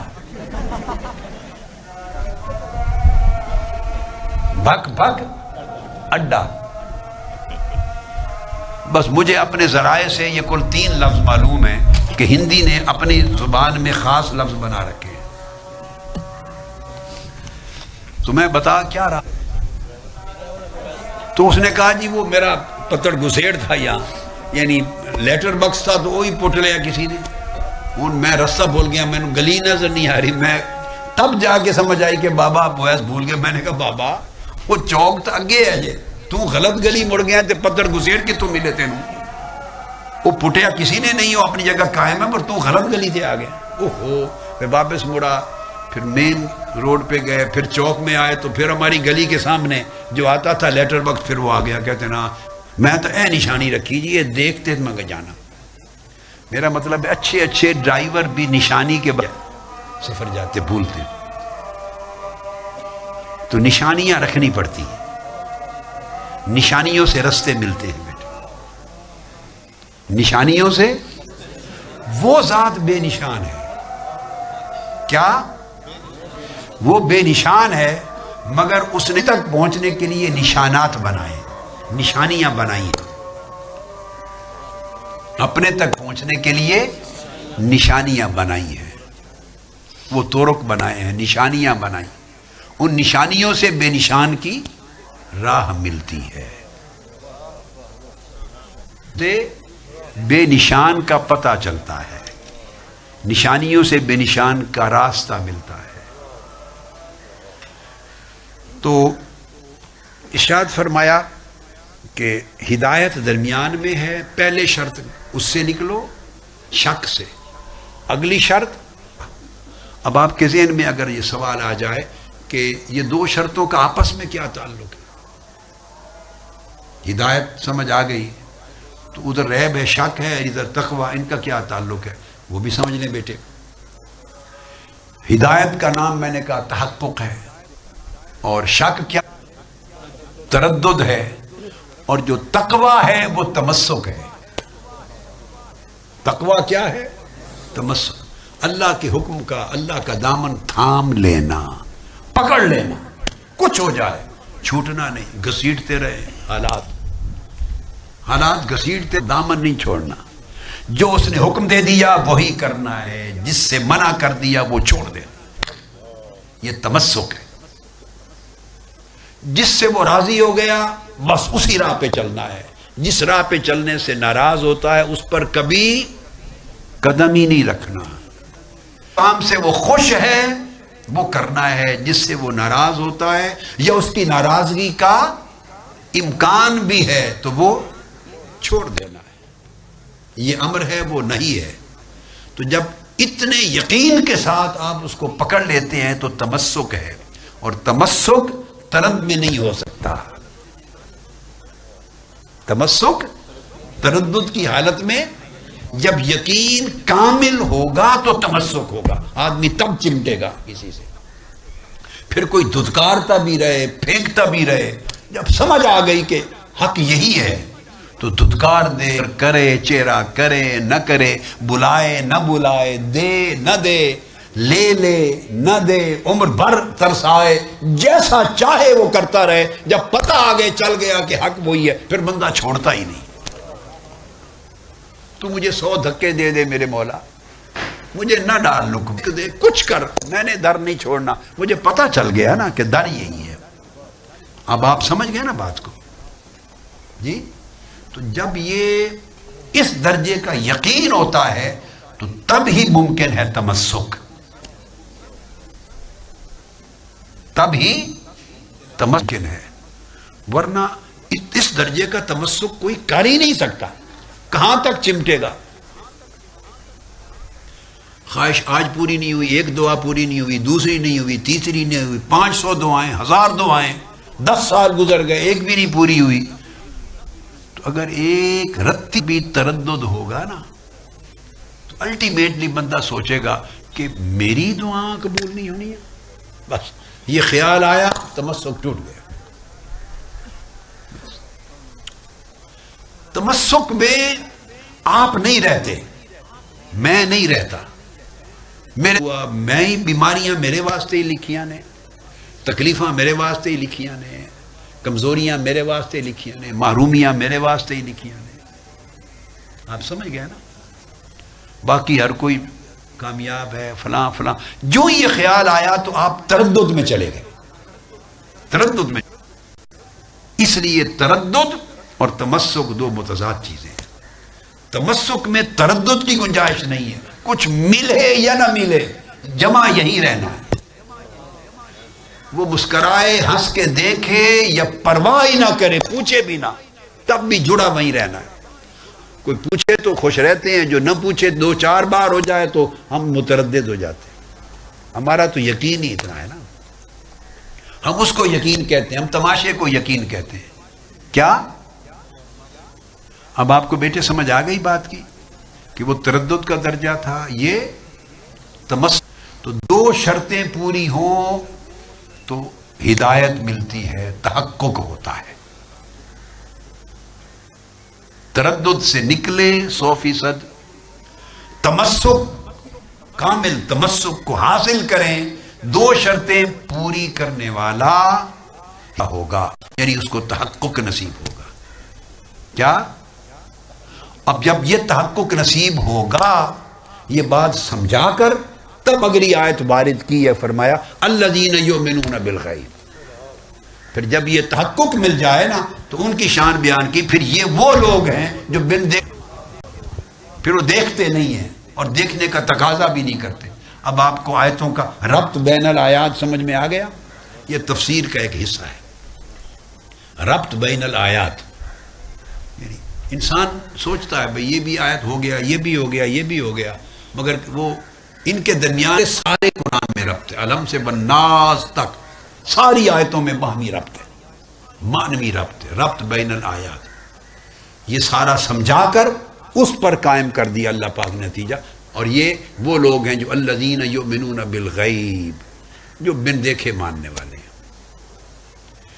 بھک بھک اڈا۔ بس مجھے اپنے ذرائع سے یہ کل 3 لفظ معلوم ہیں کہ ہندی نے اپنی زبان میں خاص لفظ بنا رکھے ہیں۔ تو میں بتا کیا رہا، تو اس نے کہا جی وہ میرا پتڑ گھسیڑ تھا یہاں، یعنی لیٹر باکس تھا تو وہی پٹ لیا کسی نے، میں رستہ بھول گیا، میں نے گلی نظر نہیں آ رہی، میں تب جا کے سمجھ آئی کہ بابا بویس بھول گیا۔ میں نے کہا بابا وہ چوک تو اگے ہے جی، تو غلط گلی مڑ گیا تے پتھر گھسیڑ کے تو ملے تینوں، وہ پٹیا کسی نے نہیں، ہو اپنی جگہ قائم ہے، پر تو غلط گلی تھے آگے۔ اوہو، پھر واپس مڑا، پھر مین روڈ پہ گئے، پھر چوک میں آئے تو پھر ہماری گلی کے سامنے جو آتا تھا لیٹر باکس، پھر وہ آ گیا، کہتے نا میں تو اے نشانی رکھی جی، یہ دیکھتے منگا جانا۔ میرا مطلب ہے اچھے ڈرائیور بھی نشانی کے بجائے سفر جاتے بھولتے، تو نشانیاں رکھنی پڑتی ہیں، نشانیوں سے رستے ملتے ہیں بیٹے، نشانیوں سے۔ وہ ذات بے نشان ہے، کیا وہ بے نشان ہے، مگر اس نے تک پہنچنے کے لیے نشانات بنائے، نشانیاں بنائی، اپنے تک پہنچنے کے لیے نشانیاں بنائی ہیں، وہ طرق بنائے ہیں، نشانیاں بنائی، ان نشانیوں سے بے نشان کی راہ ملتی ہے، بے نشان کا پتہ چلتا ہے، نشانیوں سے بے نشان کا راستہ ملتا ہے۔ تو ارشاد فرمایا کہ ہدایت درمیان میں ہے، پہلے شرط اس سے نکلو شک سے، اگلی شرط۔ اب آپ کے ذہن میں اگر یہ سوال آ جائے کہ یہ 2 شرطوں کا آپس میں کیا تعلق ہے، ہدایت سمجھ آ گئی تو ادھر ریب ہے، شک ہے، ادھر تقوی، ان کا کیا تعلق ہے، وہ بھی سمجھ لیں بیٹے۔ ہدایت کا نام میں نے کہا تحقق ہے، اور شک کیا؟ تردد ہے، اور جو تقوی ہے وہ تمسک ہے۔ تقوی کیا ہے؟ تمسک، اللہ کے حکم کا، اللہ کا دامن تھام لینا، پکڑ لینا، کچھ ہو جائے چھوٹنا نہیں، گھسیٹتے رہے حالات گھسیٹتے، دامن نہیں چھوڑنا، جو اس نے حکم دے دیا وہی کرنا ہے، جس سے منع کر دیا وہ چھوڑ دینا، یہ تمسک ہے۔ جس سے وہ راضی ہو گیا بس اسی راہ پہ چلنا ہے، جس راہ پہ چلنے سے ناراض ہوتا ہے اس پر کبھی قدم ہی نہیں رکھنا، کام سے وہ خوش ہے وہ کرنا ہے، جس سے وہ ناراض ہوتا ہے یا اس کی ناراضگی کا امکان بھی ہے تو وہ چھوڑ دینا ہے، یہ امر ہے وہ نہیں ہے۔ تو جب اتنے یقین کے ساتھ آپ اس کو پکڑ لیتے ہیں تو تمسک ہے، اور تمسک تردد میں نہیں ہو سکتا، تمسک تردد کی حالت میں، جب یقین کامل ہوگا تو تمسک ہوگا، آدمی تب چمٹے گا کسی سے، پھر کوئی دھتکارتا بھی رہے پھینکتا بھی رہے، جب سمجھ آ گئی کہ حق یہی ہے تو دھتکار دے، کرے چہرہ کرے نہ کرے، بلائے نہ بلائے، دے نہ دے، لے لے نہ دے عمر بھر ترسائے، جیسا چاہے وہ کرتا رہے، جب پتہ آگے چل گیا کہ حق وہی ہے پھر بندہ چھوڑتا ہی نہیں۔ تو مجھے 100 دھکے دے دے میرے مولا، مجھے نہ ڈال لک دے، کچھ کر، میں نے در نہیں چھوڑنا، مجھے پتہ چل گیا نا کہ در یہی ہے۔ اب آپ سمجھ گئے نا بات کو جی؟ تو جب یہ اس درجے کا یقین ہوتا ہے تو تب ہی ممکن ہے تمسک، تب ہی تمکن ہے، ورنہ اس درجے کا تمسک کوئی کر ہی نہیں سکتا۔ کہاں تک چمٹے گا؟ خواہش آج پوری نہیں ہوئی، ایک دعا پوری نہیں ہوئی، دوسری نہیں ہوئی، تیسری نہیں ہوئی، 500 دعائیں، 1000 دعائیں، 10 سال گزر گئے، ایک بھی نہیں پوری ہوئی۔ تو اگر ایک رتی بھی تردد ہوگا نا تو الٹیمیٹلی بندہ سوچے گا کہ میری دعا قبول نہیں ہونی ہے، بس یہ خیال آیا، تمسک ٹوٹ گیا۔ تمسک میں آپ نہیں رہتے، میں نہیں رہتا، میں ہی بیماریاں میرے واسطے ہی لکھیاں نے، تکلیفاں میرے واسطے ہی لکھیاں نے، کمزوریاں میرے واسطے لکھیاں نے، محرومیاں میرے واسطے ہی لکھیاں نے۔ آپ سمجھ گئے نا؟ باقی ہر کوئی کامیاب ہے، فلاں فلاں، جو یہ خیال آیا تو آپ تردد میں چلے گئے، تردد میں۔ اس لیے تردد اور تمسک دو متضاد چیزیں ہیں۔ تمسک میں تردد کی گنجائش نہیں ہے، کچھ ملے یا نہ ملے جمع یہی رہنا ہے۔ وہ مسکرائے، ہنس کے دیکھے یا پرواہ ہی نہ کرے، پوچھے بھی نہ، تب بھی جڑا وہیں رہنا ہے۔ کوئی پوچھے تو خوش رہتے ہیں، جو نہ پوچھے 2-4 بار ہو جائے تو ہم متردد ہو جاتے ہیں۔ ہمارا تو یقین ہی اتنا ہے نا، ہم اس کو یقین کہتے ہیں، ہم تماشے کو یقین کہتے ہیں۔ کیا اب آپ کو بیٹے سمجھ آ گئی بات کی کہ وہ تردد کا درجہ تھا، یہ تمسک؟ تو 2 شرطیں پوری ہوں تو ہدایت ملتی ہے، تحقق ہوتا ہے۔ تردد سے نکلے 100%، تمسک، کامل تمسک کو حاصل کریں، 2 شرطیں پوری کرنے والا ہوگا، یعنی اس کو تحقق نصیب ہوگا۔ کیا؟ اب جب یہ تحقق نصیب ہوگا، یہ بات سمجھا کر تب اگلی آیت وارد کی ہے، فرمایا الذین یؤمنون بالغیب۔ پھر جب یہ تحقق مل جائے نا تو ان کی شان بیان کی، پھر یہ وہ لوگ ہیں جو پھر وہ دیکھتے نہیں ہیں اور دیکھنے کا تقاضا بھی نہیں کرتے۔ اب آپ کو آیتوں کا ربط بین الآیات سمجھ میں آ گیا؟ یہ تفسیر کا ایک حصہ ہے، ربط بین الآیات۔ یعنی انسان سوچتا ہے بھئی یہ بھی آیت ہو گیا، یہ بھی ہو گیا، یہ بھی ہو گیا، مگر وہ ان کے درمیان سارے قرآن میں ربط ہے، علم سے بالناس تک ساری آیتوں میں باہمی ربط ہے، معنوی ربط ہے، ربط بین الآیات۔ یہ سارا سمجھا کر اس پر قائم کر دیا اللہ پاک نے نتیجہ۔ اور یہ وہ لوگ ہیں جو الذین یؤمنون بالغیب، جو بن دیکھے ماننے والے ہیں،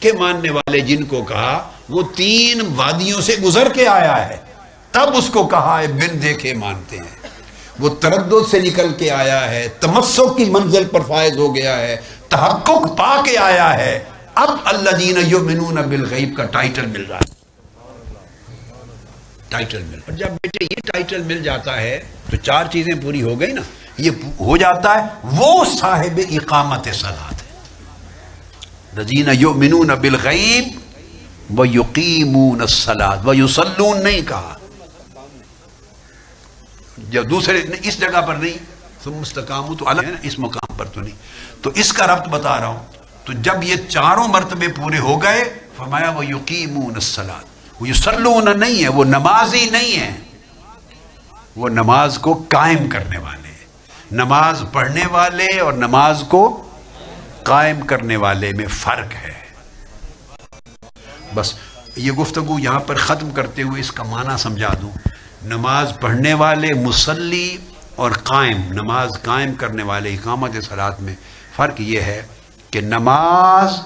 کہ ماننے والے جن کو کہا وہ 3 وادیوں سے گزر کے آیا ہے، تب اس کو کہا ہے بن دیکھے مانتے ہیں۔ وہ تردد سے نکل کے آیا ہے، تمسک کی منزل پر فائز ہو گیا ہے، تحقق پا کے آیا ہے، اب الذین یؤمنون بالغیب کا ٹائٹل مل رہا ہے، ٹائٹل مل۔ اور جب بیٹے یہ ٹائٹل مل جاتا ہے تو 4 چیزیں پوری ہو گئی نا، یہ ہو جاتا ہے وہ صاحب اقامت صلاۃ ہے۔ الذین یؤمنون بالغیب ویقیمون الصلاۃ، ویصلون نہیں کہا، جب دوسرے اس جگہ پر نہیں، ثم استقاموا تو الگ ہے نا، اس مقام پر تو نہیں۔ تو اس کا ربط بتا رہا ہوں۔ تو جب یہ 4 مرتبے پورے ہو گئے، فرمایا وہ یقیمون الصلاۃ، وہ یصلون نہیں ہے، وہ نمازی نہیں ہے، وہ نماز کو قائم کرنے والے ہیں۔ نماز پڑھنے والے اور نماز کو قائم کرنے والے میں فرق ہے۔ بس یہ گفتگو یہاں پر ختم کرتے ہوئے اس کا معنی سمجھا دوں۔ نماز پڑھنے والے مصلی اور قائم، نماز قائم کرنے والے اقامت صلاۃ میں فرق یہ ہے کہ نماز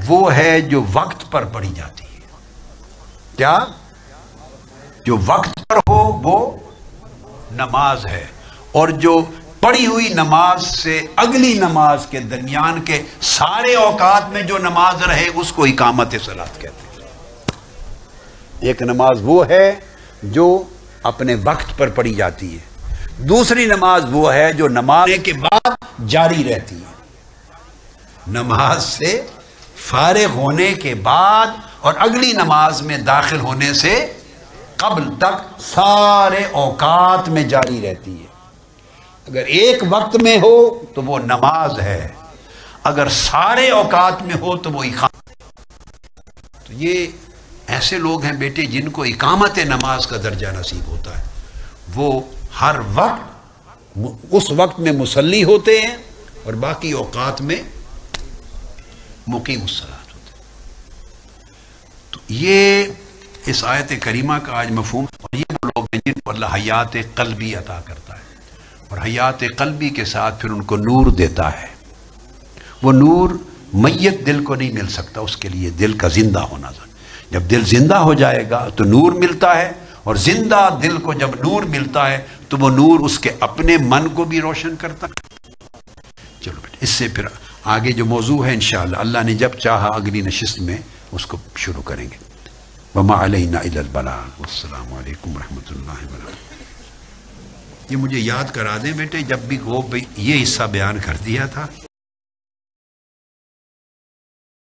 وہ ہے جو وقت پر پڑھی جاتی ہے۔ کیا؟ جو وقت پر ہو وہ نماز ہے، اور جو پڑھی ہوئی نماز سے اگلی نماز کے درمیان کے سارے اوقات میں جو نماز رہے اس کو اقامت صلاۃ کہتے ہیں۔ ایک نماز وہ ہے جو اپنے وقت پر پڑھی جاتی ہے، دوسری نماز وہ ہے جو نماز کے بعد جاری رہتی ہے۔ نماز سے فارغ ہونے کے بعد اور اگلی نماز میں داخل ہونے سے قبل تک سارے اوقات میں جاری رہتی ہے۔ اگر ایک وقت میں ہو تو وہ نماز ہے، اگر سارے اوقات میں ہو تو وہ اقامت۔ تو یہ ایسے لوگ ہیں بیٹے جن کو اقامت نماز کا درجہ نصیب ہوتا ہے، وہ ہر وقت اس وقت میں مصلی ہوتے ہیں اور باقی اوقات میں مقیم الصلاۃ ہوتے ہیں۔ تو یہ اس آیت کریمہ کا آج مفہوم، اور یہ وہ لوگ ہیں جن کو اللہ حیات قلبی عطا کرتا ہے، اور حیات قلبی کے ساتھ پھر ان کو نور دیتا ہے۔ وہ نور میت دل کو نہیں مل سکتا، اس کے لیے دل کا زندہ ہونا ضروری۔ جب دل زندہ ہو جائے گا تو نور ملتا ہے، اور زندہ دل کو جب نور ملتا ہے تو وہ نور اس کے اپنے من کو بھی روشن کرتا ہے۔ چلو بیٹے، اس سے پھر آگے جو موضوع ہے انشاءاللہ اللہ نے جب چاہا اگلی نشست میں اس کو شروع کریں گے۔ وما علینا الا البلاغ، والسلام علیکم ورحمۃ اللہ وبرکاتہ۔ یہ مجھے یاد کرا دیں بیٹے، جب بھی یہ حصہ بیان کر دیا تھا